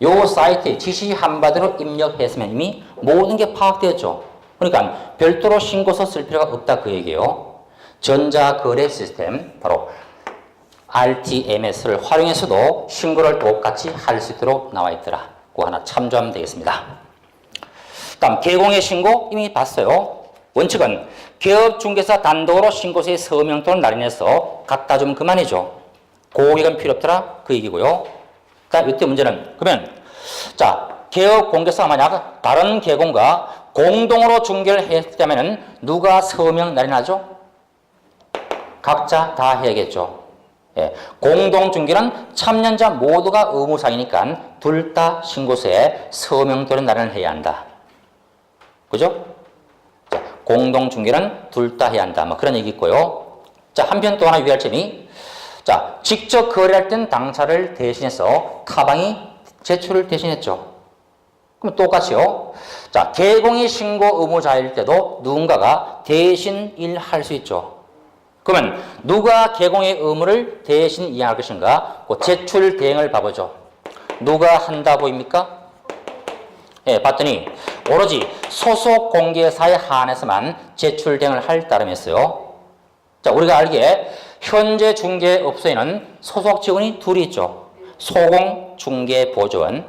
요 사이트에 지시 한마디로 입력했으면 이미 모든 게 파악되었죠. 그러니까 별도로 신고서 쓸 필요가 없다 그 얘기예요. 전자거래 시스템 바로 RTMS를 활용해서도 신고를 똑같이 할 수 있도록 나와 있더라. 그거 하나 참조하면 되겠습니다. 다음 개공의 신고 이미 봤어요. 원칙은 개업중개사 단독으로 신고서에 서명 또는 날인해서 갖다 주면 그만이죠. 고객은 필요 없더라 그 얘기고요. 그다음 이때 문제는 그러면 자, 개업공개사가 만약 다른 개공과 공동으로 중개를 했다면 누가 서명 날인하죠? 각자 다 해야겠죠. 예, 공동중개는 참여자 모두가 의무사항이니까 둘 다 신고서에 서명 또는 날인을 해야 한다. 그죠? 자, 공동중개는 둘 다 해야 한다. 뭐 그런 얘기 있고요. 자, 한편 또 하나 유의할 점이 자, 직접 거래할 땐 당사를 대신해서 타방이 제출을 대신했죠. 그럼 똑같이요. 자, 개공이 신고 의무자일 때도 누군가가 대신 일할 수 있죠. 그러면 누가 개공의 의무를 대신 이행할 것인가? 그 제출 대행을 봐보죠. 누가 한다 보입니까? 예, 봤더니 오로지 소속 공개사에 한해서만 제출 대행을 할 따름이었어요. 자, 우리가 알기에 현재 중개업소에는 소속 직원이 둘이 있죠. 소공 중개보조원.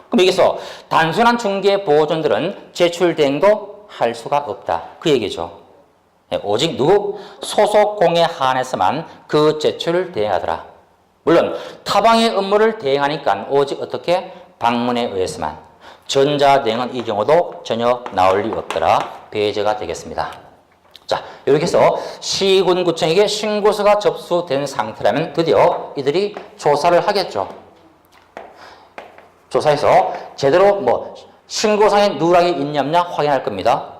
그럼 여기서 단순한 중개보조원들은 제출 대행도 할 수가 없다. 그 얘기죠. 오직 누구? 소속 공에 한해서만 그 제출을 대행하더라. 물론 타방의 업무를 대행하니까 오직 어떻게? 방문에 의해서만. 전자대행은 이 경우도 전혀 나올 리 없더라. 배제가 되겠습니다. 자, 이렇게 해서 시군구청에게 신고서가 접수된 상태라면 드디어 이들이 조사를 하겠죠. 조사해서 제대로 뭐 신고상에 누락이 있냐 없냐 확인할 겁니다.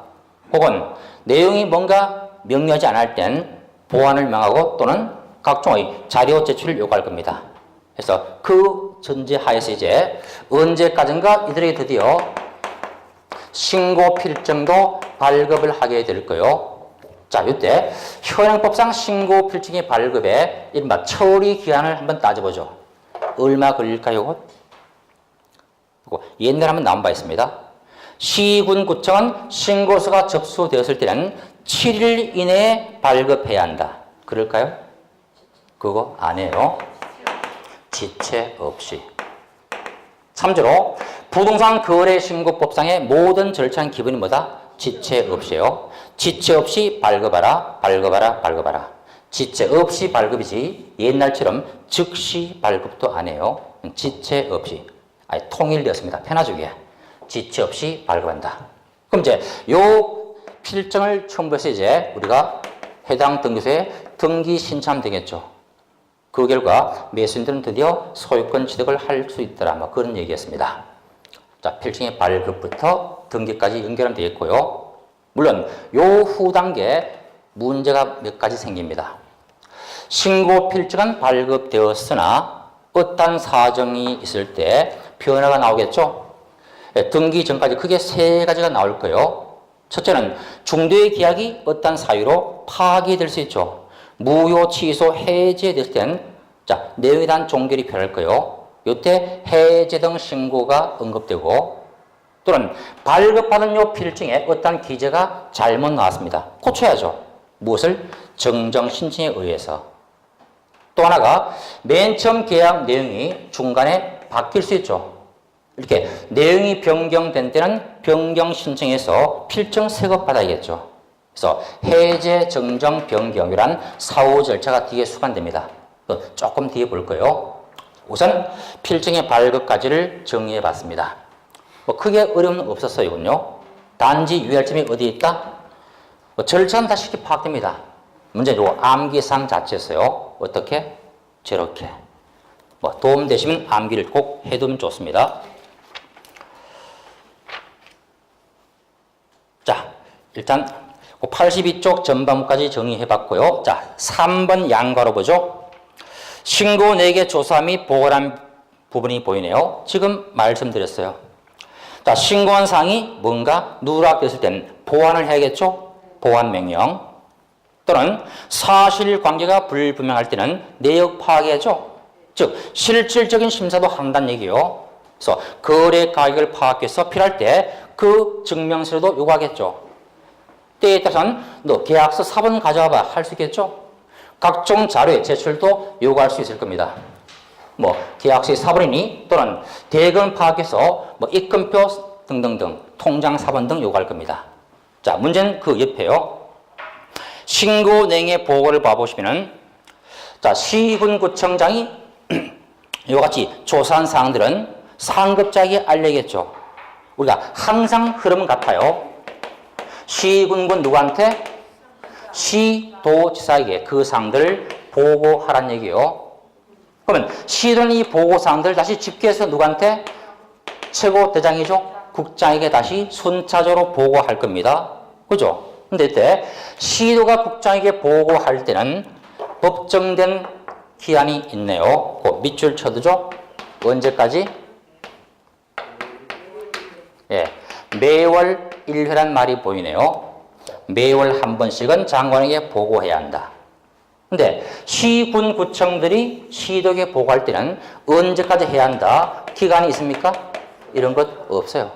혹은 내용이 뭔가 명료하지 않을 땐 보완을 명하고 또는 각종의 자료 제출을 요구할 겁니다. 그래서 그 전제하에서 이제 언제까지인가 이들에게 드디어 신고 필증도 발급을 하게 될 거요. 자, 이때 현행법상 신고 필증의 발급에 이른바 처리 기한을 한번 따져보죠. 얼마 걸릴까요? 옛날에 한번 나온 바 있습니다. 시군구청은 신고서가 접수되었을 때는 7일 이내에 발급해야 한다. 그럴까요? 그거 안 해요. 지체 없이. 참조로 부동산 거래 신고법상의 모든 절차는 기본이 뭐다? 지체 없이요. 지체 없이 발급하라, 발급하라, 발급하라. 지체 없이 발급이지 옛날처럼 즉시 발급도 안 해요. 지체 없이. 아니, 통일되었습니다. 편화주기에. 지체 없이 발급한다. 그럼 이제 요 필증을 첨부해서 이제 우리가 해당 등기소에 등기 신청하면 되겠죠. 그 결과 매수인들은 드디어 소유권 취득을 할 수 있더라. 뭐 그런 얘기였습니다. 자, 필증의 발급부터 등기까지 연결하면 되겠고요. 물론 요 후 단계 문제가 몇 가지 생깁니다. 신고 필증은 발급되었으나 어떤 사정이 있을 때 변화가 나오겠죠. 등기 전까지 크게 세 가지가 나올 거예요. 첫째는 중도의 계약이 어떤 사유로 파기될 수 있죠. 무효, 취소, 해제됐을 때는 자, 내용에 대한 종결이 필요할 거예요. 이때 해제 등 신고가 언급되고 또는 발급받은 요 필증에 어떤 기재가 잘못 나왔습니다. 고쳐야죠. 무엇을? 정정 신청에 의해서. 또 하나가 맨 처음 계약 내용이 중간에 바뀔 수 있죠. 이렇게 내용이 변경된 때는 변경 신청해서 필증 새것 받아야겠죠. 그래서 해제, 정정, 변경이란 사후 절차가 뒤에 수반됩니다. 조금 뒤에 볼 거예요. 우선 필증의 발급까지를 정리해 봤습니다. 뭐 크게 어려움은 없었어요, 이건요. 단지 유의할 점이 어디에 있다? 절차는 다 쉽게 파악됩니다. 문제는 요 암기사항 자체였어요. 어떻게? 저렇게. 도움 되시면 암기를 꼭 해두면 좋습니다. 자, 일단 82쪽 전반부까지 정리해 봤고요. 자, 3번 양과로 보죠. 신고 4개 조사 및 보고란 부분이 보이네요. 지금 말씀드렸어요. 자, 신고한 사항이 뭔가 누락됐을 때는 보완을 해야겠죠. 보완 명령. 또는 사실관계가 불분명할 때는 내역 파악해야죠. 즉 실질적인 심사도 한다는 얘기예요. 그래서 거래 가격을 파악해서 필요할 때 그 증명서도 요구하겠죠. 때에 따라서는 너 계약서 사본 가져와봐 할 수 있겠죠. 각종 자료의 제출도 요구할 수 있을 겁니다. 계약서의 사본이니 또는 대금 파악해서 입금표 등등등 통장 사본 등 요구할 겁니다. 자, 문제는 그 옆에요. 신고 내용의 보고를 봐보시면은 자, 시군구청장이 이와 같이 조사한 사항들은 상급자에게 알려야겠죠. 우리가 항상 흐름 같아요. 시군군 누구한테? 시도지사에게 그 사항들을 보고하라는 얘기예요. 그러면 시도는 이 보고사항들을 다시 집계해서 누구한테? 최고대장이죠. 국장에게 다시 순차적으로 보고할 겁니다. 그죠? 근데 이때 시도가 국장에게 보고할 때는 법정된 기한이 있네요. 그 밑줄 쳐두죠. 언제까지? 예, 매월 1회란 말이 보이네요. 매월 한 번씩은 장관에게 보고해야 한다. 근데 시군구청들이 시도에게 보고할 때는 언제까지 해야 한다? 기간이 있습니까? 이런 것 없어요.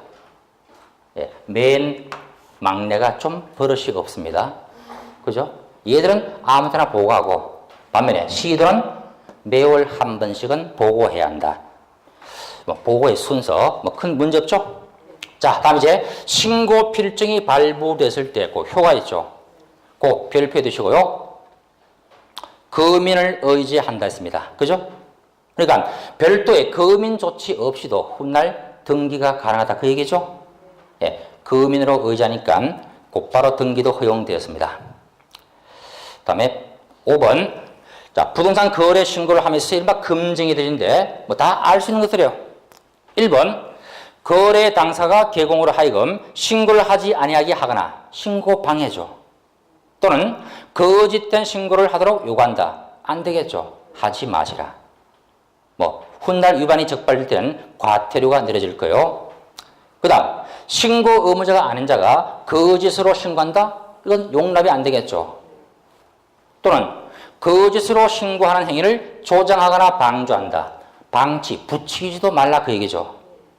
예, 맨 막내가 좀 버릇이 없습니다. 그죠? 얘들은 아무 때나 보고하고 반면에 시도는 매월 한 번씩은 보고해야 한다. 보고의 순서 큰 문제 없죠? 자, 다음 이제 신고 필증이 발부됐을 때 그 효가 있죠. 꼭 별표해 두시고요. 거민을 의지한다 했습니다. 그죠? 그러니까 별도의 거민 조치 없이도 훗날 등기가 가능하다 그 얘기죠. 예, 거민으로 의지하니까 곧바로 등기도 허용되었습니다. 다음에 5번. 자, 부동산 거래 신고를 하면서 이른바 금증이들인데 다 알 수 있는 것들이에요. 1번. 거래 당사가 개공으로 하여금 신고를 하지 아니하게 하거나 신고 방해죠. 또는 거짓된 신고를 하도록 요구한다. 안 되겠죠. 하지 마시라. 훗날 위반이 적발될 때는 과태료가 내려질 거예요. 그 다음 신고 의무자가 아닌 자가 거짓으로 신고한다? 이건 용납이 안 되겠죠. 또는 거짓으로 신고하는 행위를 조장하거나 방조한다. 방치, 부추기지도 말라 그 얘기죠.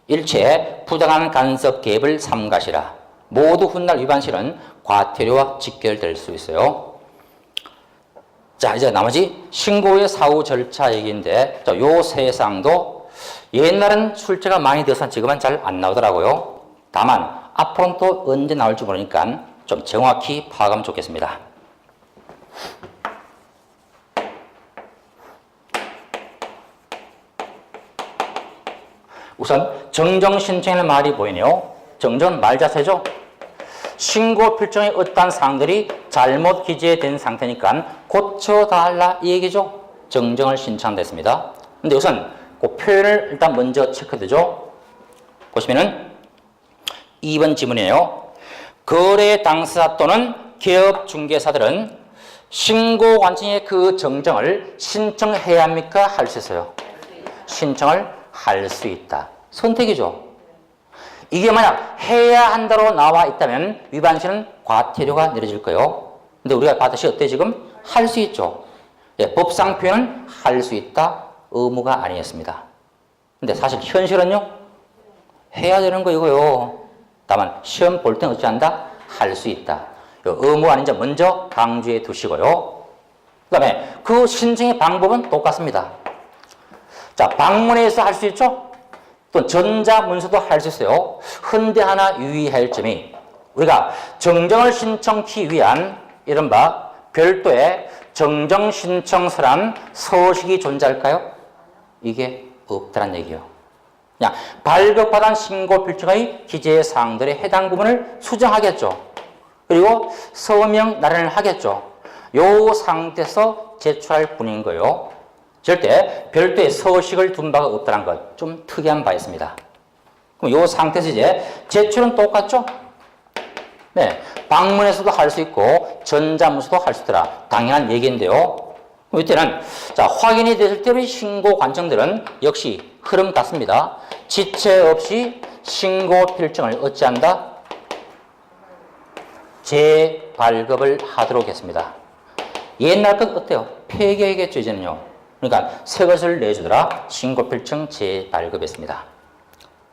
일체 부당한 간섭 개입을 삼가시라. 모두 훗날 위반 시는 과태료와 직결될 수 있어요. 자, 이제 나머지 신고의 사후 절차 얘기인데, 요 세 사항도 옛날은 출제가 많이 돼서 지금은 잘 안 나오더라고요. 다만 앞으로는 또 언제 나올지 모르니까 좀 정확히 파악하면 좋겠습니다. 우선 정정 신청이라는 말이 보이네요. 정정은 말 자체죠. 신고 필정의 어떠한 사항들이 잘못 기재된 상태니까 고쳐달라 이 얘기죠. 정정을 신청됐습니다. 근데 우선 그 표현을 일단 먼저 체크되죠. 보시면은 2번 지문이에요. 거래 당사자 또는 기업 중개사들은 신고 관청의 그 정정을 신청해야 합니까? 할 수 있어요. 신청을 할 수 있다. 선택이죠. 이게 만약 해야 한다로 나와 있다면 위반 시는 과태료가 내려질 거예요. 근데 우리가 받으시 어때 지금? 할 수 있죠. 예, 법상 표현은 할 수 있다. 의무가 아니었습니다. 근데 사실 현실은요? 해야 되는 거 이거요. 다만 시험 볼 때는 어찌 한다? 할 수 있다. 의무 아닌지 먼저 강조해 두시고요. 그 다음에 그 신청의 방법은 똑같습니다. 자, 방문해서 할 수 있죠? 또 전자문서도 할 수 있어요. 헌데 하나 유의할 점이 우리가 정정을 신청하기 위한 이른바 별도의 정정신청서란 서식이 존재할까요? 이게 없다는 얘기예요. 그냥 발급받은 신고 필정의 기재 사항들의 해당 부분을 수정하겠죠. 그리고 서명 날인을 하겠죠. 요 상태에서 제출할 뿐인 거예요. 절대 별도의 서식을 둔 바가 없다는 것, 좀 특이한 바 있습니다. 그럼 이 상태에서 이제 제출은 똑같죠? 네, 방문에서도 할 수 있고 전자문서도 할 수 있더라. 당연한 얘기인데요. 이때는 자, 확인이 됐을 때 우리 신고 관청들은 역시 흐름 같습니다. 지체 없이 신고 필정을 어찌한다? 재발급을 하도록 했습니다. 옛날 것 어때요? 폐기하겠죠, 이제는요. 그러니까 새 것을 내주더라. 신고필증 재발급했습니다.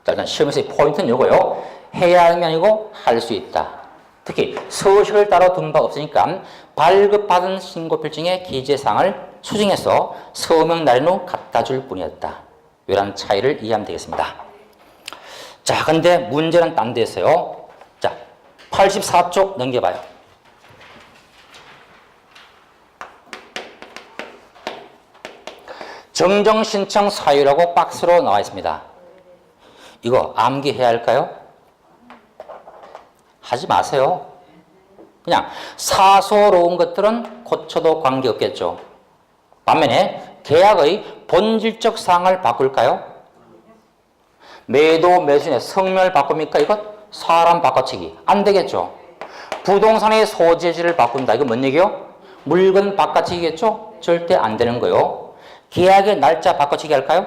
자, 일단 시험에서의 포인트는 이거요. 해야 하는 게 아니고 할 수 있다. 특히 서식을 따로 둔 바 없으니까 발급받은 신고필증의 기재사항을 수정해서 서명 날인 후 갖다 줄 뿐이었다. 이런 차이를 이해하면 되겠습니다. 자, 근데 문제는 딴 데 있어요. 자, 84쪽 넘겨봐요. 정정 신청 사유라고 박스로 나와 있습니다. 이거 암기해야 할까요? 하지 마세요. 그냥 사소로운 것들은 고쳐도 관계없겠죠. 반면에 계약의 본질적 사항을 바꿀까요? 매도 매수인의 성명을 바꿉니까? 이것 사람 바꿔치기 안 되겠죠. 부동산의 소재지를 바꾼다. 이거 뭔 얘기요? 물건 바꿔치기겠죠? 절대 안 되는 거요. 계약의 날짜 바꿔치기 할까요?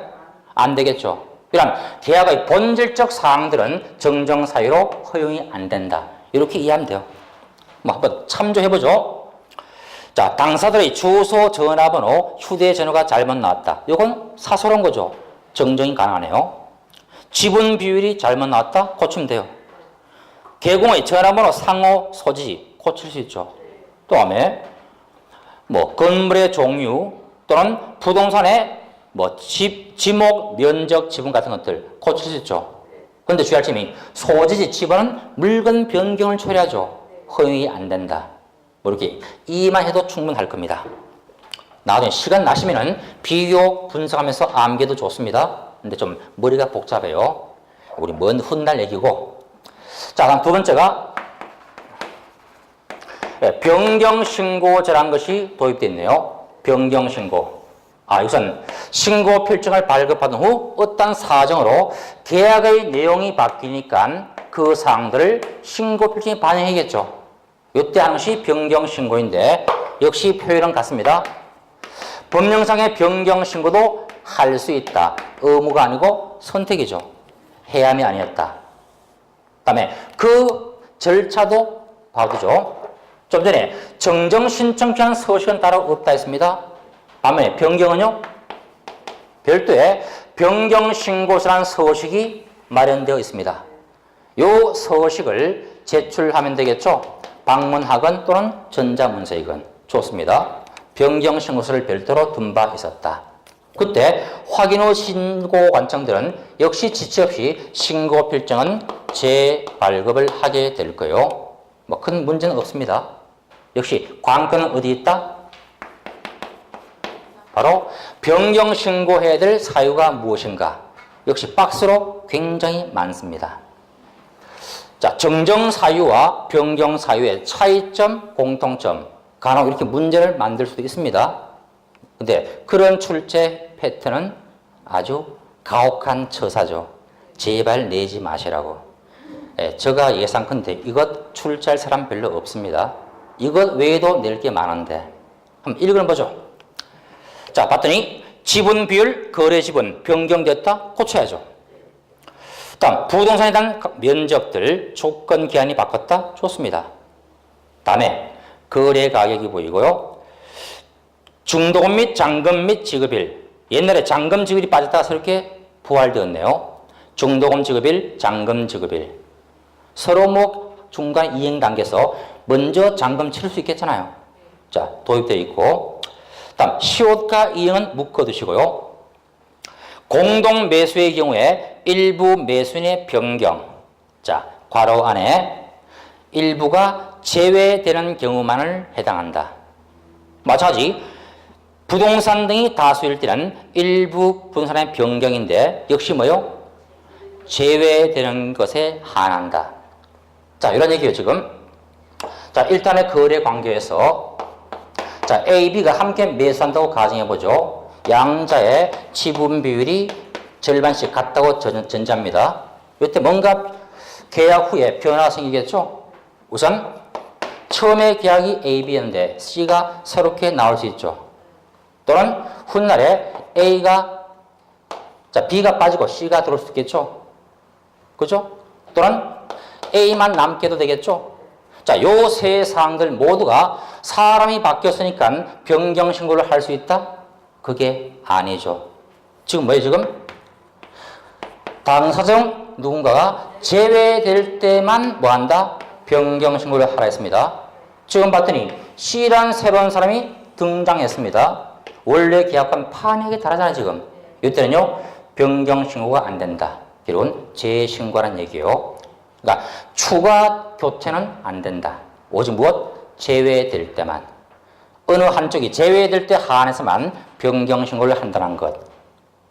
안 되겠죠. 이런 계약의 본질적 사항들은 정정 사유로 허용이 안 된다. 이렇게 이해하면 돼요. 뭐 한번 참조해보죠. 자, 당사자의 주소, 전화번호, 휴대전화가 잘못 나왔다. 이건 사소로운 거죠. 정정이 가능하네요. 지분 비율이 잘못 나왔다. 고치면 돼요. 개공의 전화번호, 상호, 소지지 고칠 수 있죠. 또 다음에 뭐 건물의 종류 또는 부동산의 뭐 지목, 면적, 지분 같은 것들 고칠 수 있죠. 그런데 주의할 점이 소지지, 지분은 물건 변경을 처리하죠. 허용이 안 된다. 뭐 이렇게 이만 해도 충분할 겁니다. 나중에 시간 나시면은 비교 분석하면서 암기도 좋습니다. 근데 좀 머리가 복잡해요. 우리 먼 훗날 얘기고. 자, 다음 두 번째가 변경신고제라는 것이 도입되어 있네요. 변경신고. 우선 신고 필증을 발급받은 후 어떤 사정으로 계약의 내용이 바뀌니까 그 사항들을 신고 필증에 반영해야겠죠. 이때 하는 것이 변경신고인데 역시 표현은 같습니다. 법령상의 변경신고도 할 수 있다. 의무가 아니고 선택이죠. 해야함이 아니었다. 다음에 그 절차도 봐두죠. 좀 전에 정정 신청 피한 서식은 따로 없다 했습니다. 반면에 변경은요, 별도의 변경 신고서라는 서식이 마련되어 있습니다. 이 서식을 제출하면 되겠죠. 방문하건 또는 전자문서이건 좋습니다. 변경 신고서를 별도로 둔 바 있었다. 그때 확인 후 신고 관청들은 역시 지체 없이 신고 필증은 재발급을 하게 될 거예요. 뭐 큰 문제는 없습니다. 역시 관건은 어디 있다? 바로 변경 신고해야 될 사유가 무엇인가? 역시 박스로 굉장히 많습니다. 자, 정정 사유와 변경 사유의 차이점, 공통점, 간혹 이렇게 문제를 만들 수도 있습니다. 근데 그런 출제 패턴은 아주 가혹한 처사죠. 제발 내지 마시라고. 제가 예상컨대 이것 출제할 사람 별로 없습니다. 이것 외에도 낼 게 많은데 한번 읽어보죠. 자, 봤더니 지분 비율, 거래 지분 변경됐다? 고쳐야죠. 다음, 부동산에 대한 면적들, 조건 기한이 바꿨다? 좋습니다. 다음에 거래 가격이 보이고요. 중도금 및 잔금 및 지급일. 옛날에 잔금 지급일이 빠졌다가 새롭게 부활되었네요. 중도금 지급일, 잔금 지급일. 서로 뭐 중간 이행 단계에서 먼저 잔금 치를 수 있겠잖아요. 자, 도입되어 있고. 다음, 시효가 이행은 묶어두시고요. 공동 매수의 경우에 일부 매수인의 변경. 자, 괄호 안에 일부가 제외되는 경우만을 해당한다. 마찬가지 부동산 등이 다수일 때는 일부 부동산의 변경인데 역시 뭐요? 제외되는 것에 한한다. 자, 이런 얘기예요, 지금. 자, 일단의 거래 관계에서 자, A, B가 함께 매수한다고 가정해보죠. 양자의 지분 비율이 절반씩 같다고 전제합니다. 이때 뭔가 계약 후에 변화가 생기겠죠? 우선 처음에 계약이 A, B였는데 C가 새롭게 나올 수 있죠. 또는 훗날에 A가 자, B가 빠지고 C가 들어올 수 있겠죠. 그죠? 또는 A만 남게도 되겠죠. 자, 요 세 사항들 모두가 사람이 바뀌었으니까 변경 신고를 할 수 있다? 그게 아니죠. 지금 뭐예요, 지금? 당사 중 누군가가 제외될 때만 뭐 한다? 변경 신고를 하라 했습니다. 지금 봤더니 C라는 새로운 사람이 등장했습니다. 원래 계약과는 판이하게 다르잖아요, 지금. 이때는요, 변경 신고가 안 된다. 이런 재신고라는 얘기예요. 그러니까 추가 교체는 안 된다. 오직 무엇? 제외될 때만. 어느 한쪽이 제외될 때 한해서만 변경 신고를 한다는 것.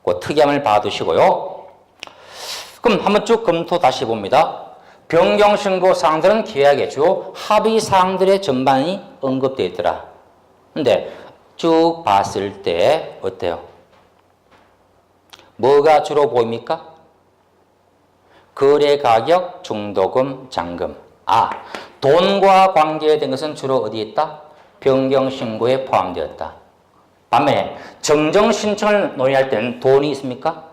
그 특이함을 봐두시고요. 그럼 한번 쭉 검토 다시 봅니다. 변경 신고 사항들은 계약의 주요 합의 사항들의 전반이 언급되어 있더라. 근데 쭉 봤을 때 어때요? 뭐가 주로 보입니까? 거래 가격, 중도금, 잔금. 아, 돈과 관계된 것은 주로 어디에 있다? 변경 신고에 포함되었다. 반면에 정정 신청을 논의할 때는 돈이 있습니까?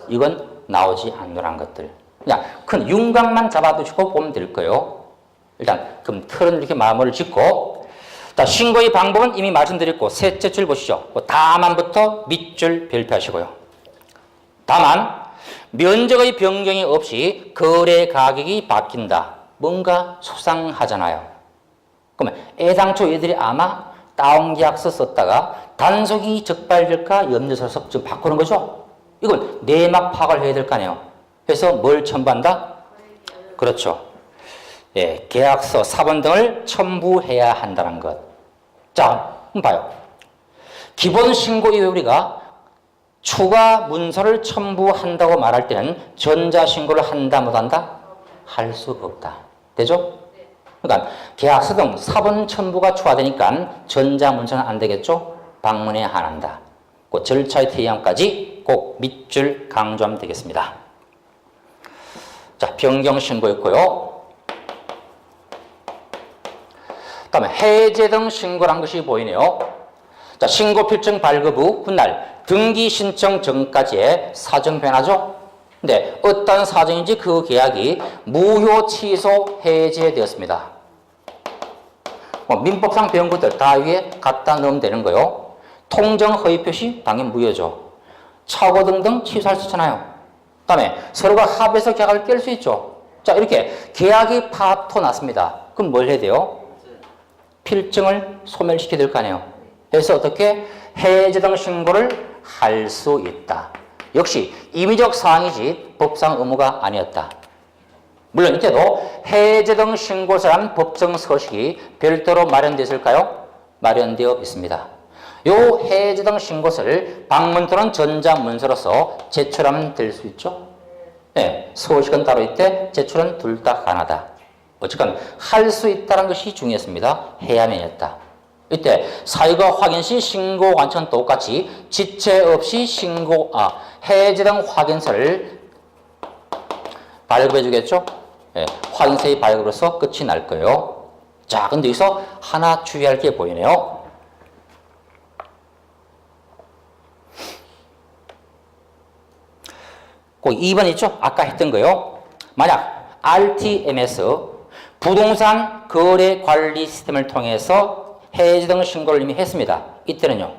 이건 나오지 않는 것들. 그냥 큰 윤곽만 잡아두시고 보면 될 거예요. 일단 그럼 틀은 이렇게 마무리를 짓고, 자, 신고의 방법은 이미 말씀드렸고 셋째 줄 보시죠. 다만부터 밑줄 별표하시고요. 다만 면적의 변경이 없이 거래 가격이 바뀐다. 뭔가 수상하잖아요. 그러면 애당초 얘들이 아마 다운계약서 썼다가 단속이 적발될까 염려스러워서 좀 바꾸는 거죠. 이건 내막 파악을 해야 될 거 아니에요. 그래서 뭘 첨부한다? 그렇죠. 예, 계약서, 사본 등을 첨부해야 한다는 것. 자, 한번 봐요. 기본 신고 이후에 우리가 추가 문서를 첨부한다고 말할 때는 전자신고를 한다 못한다? 할 수 없다. 되죠? 그러니까 계약서 등 사본 첨부가 추가되니까 전자문서는 안 되겠죠? 방문에 한한다. 그 절차의 태양까지 꼭 밑줄 강조하면 되겠습니다. 자, 변경 신고였고요. 다음에 해제 등 신고를 한 것이 보이네요. 자, 신고 필증 발급 후 훗날 등기 신청 전까지의 사정 변화죠. 근데 어떤 사정인지 그 계약이 무효 취소 해제되었습니다. 민법상 배운 것들 다 위에 갖다 넣으면 되는 거요. 통정 허위 표시 당연히 무효죠. 착오 등등 취소할 수 있잖아요. 그다음에 서로가 합의해서 계약을 깰 수 있죠. 자, 이렇게 계약이 파토 났습니다. 그럼 뭘 해야 돼요? 필증을 소멸시켜야 될 거 아니에요. 그래서 어떻게 해제 등 신고를 할 수 있다. 역시 임의적 사항이지 법상 의무가 아니었다. 물론 이때도 해제 등 신고를 한 법정 서식이 별도로 마련되어 있을까요? 마련되어 있습니다. 요 해제 등 신고서를 방문 또는 전자문서로서 제출하면 될 수 있죠. 네, 서식은 따로 있대, 제출은 둘 다 가능하다. 어쨌건 할 수 있다는 것이 중요했습니다. 해야만이었다. 이때 사유가 확인 시 신고 완료는 똑같이 지체 없이 해제 등 확인서를 발급해 주겠죠. 네, 확인서의 발급으로서 끝이 날 거예요. 자, 근데 여기서 하나 주의할 게 보이네요. 그 2번 있죠? 아까 했던 거요. 만약 RTMS 부동산 거래 관리 시스템을 통해서 해제 등 신고를 이미 했습니다. 이때는요.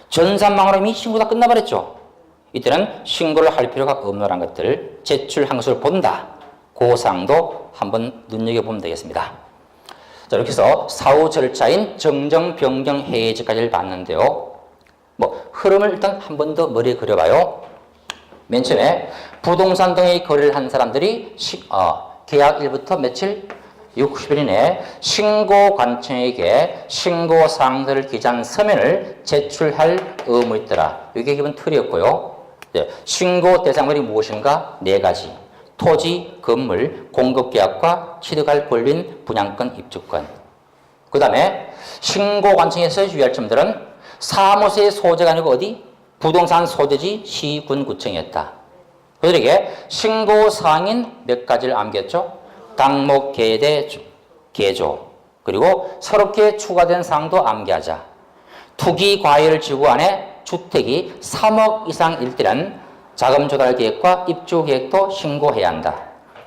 전산망으로 이미 신고가 끝나버렸죠. 이때는 신고를 할 필요가 없는 것들 제출한 것을 본다. 그 사항도 한번 눈여겨보면 되겠습니다. 자, 이렇게 해서 사후 절차인 정정, 변경, 해제까지를 봤는데요. 흐름을 일단 한 번 더 머리에 그려봐요. 맨 처음에 부동산 등의 거래를 한 사람들이 계약일부터 며칠? 60일 이내에 신고관청에게 신고사항들을 기재한 서면을 제출할 의무 있더라. 이게 기본 틀이었고요. 네, 신고 대상물이 무엇인가? 4가지. 토지, 건물, 공급계약과 취득할 권리인 분양권, 입주권. 그 다음에 신고관청에서 주의할 점들은 사무소의 소재가 아니고 어디? 부동산 소재지 시군구청이었다. 그들에게 신고사항인 몇 가지를 암겼죠? 당목, 계대, 계조, 그리고 새롭게 추가된 사항도 암기하자. 투기 과열 지구 안에 주택이 3억 이상일 때는 자금 조달 계획과 입주 계획도 신고해야 한다.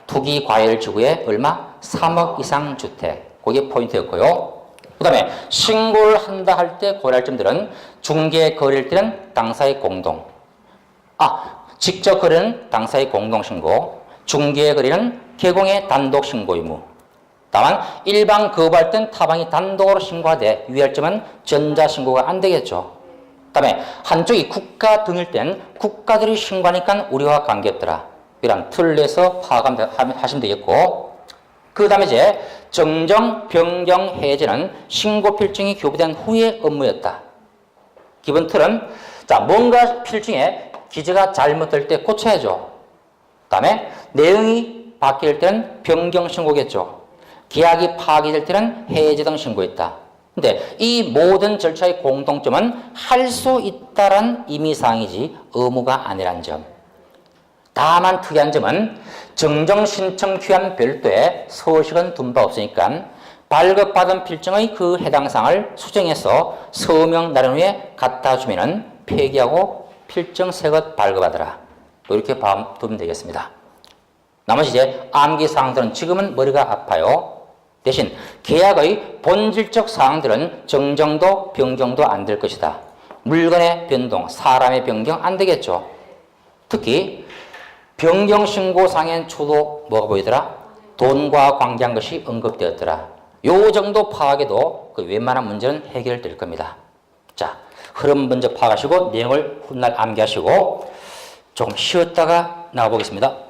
투기 과열 지구에 얼마? 3억 이상 주택. 그게 포인트였고요. 그 다음에 신고를 한다 할 때 고려할 점들은 중개 거래일 때는 당사의 공동. 직접 거래는 당사의 공동 신고. 중개 거래는 개공의 단독 신고 의무. 다만 일방 거부할 땐 타방이 단독으로 신고하되 유의할 점은 전자 신고가 안 되겠죠. 그다음에 한쪽이 국가 등일 땐 국가들이 신고하니까 우리와 관계없더라. 이런 틀을 내서 파악하시면 되겠고, 그 다음에 이제 정정, 변경, 해제는 신고 필증이 교부된 후의 업무였다. 기본 틀은 뭔가 필증에 기재가 잘못될 때 고쳐야죠. 그 다음에 내용이 바뀔 때는 변경 신고겠죠. 계약이 파기될 때는 해제 등 신고했다. 근데 이 모든 절차의 공통점은 할 수 있다란 임의사항이지 의무가 아니란 점. 다만 특이한 점은 정정 신청 규한 별도의 서식은 둔 바 없으니까 발급받은 필증의 그 해당 사항을 수정해서 서명 날인 후에 갖다 주면은 폐기하고 필증 새 것 발급하더라. 이렇게 두면 되겠습니다. 나머지 이제 암기 사항들은 지금은 머리가 아파요. 대신 계약의 본질적 사항들은 정정도 변경도 안 될 것이다. 물건의 변동, 사람의 변경 안 되겠죠. 특히 변경 신고상엔 주로 뭐가 보이더라? 돈과 관계한 것이 언급되었더라. 요 정도 파악에도 그 웬만한 문제는 해결될 겁니다. 자, 흐름 먼저 파악하시고 내용을 훗날 암기하시고 조금 쉬었다가 나와보겠습니다.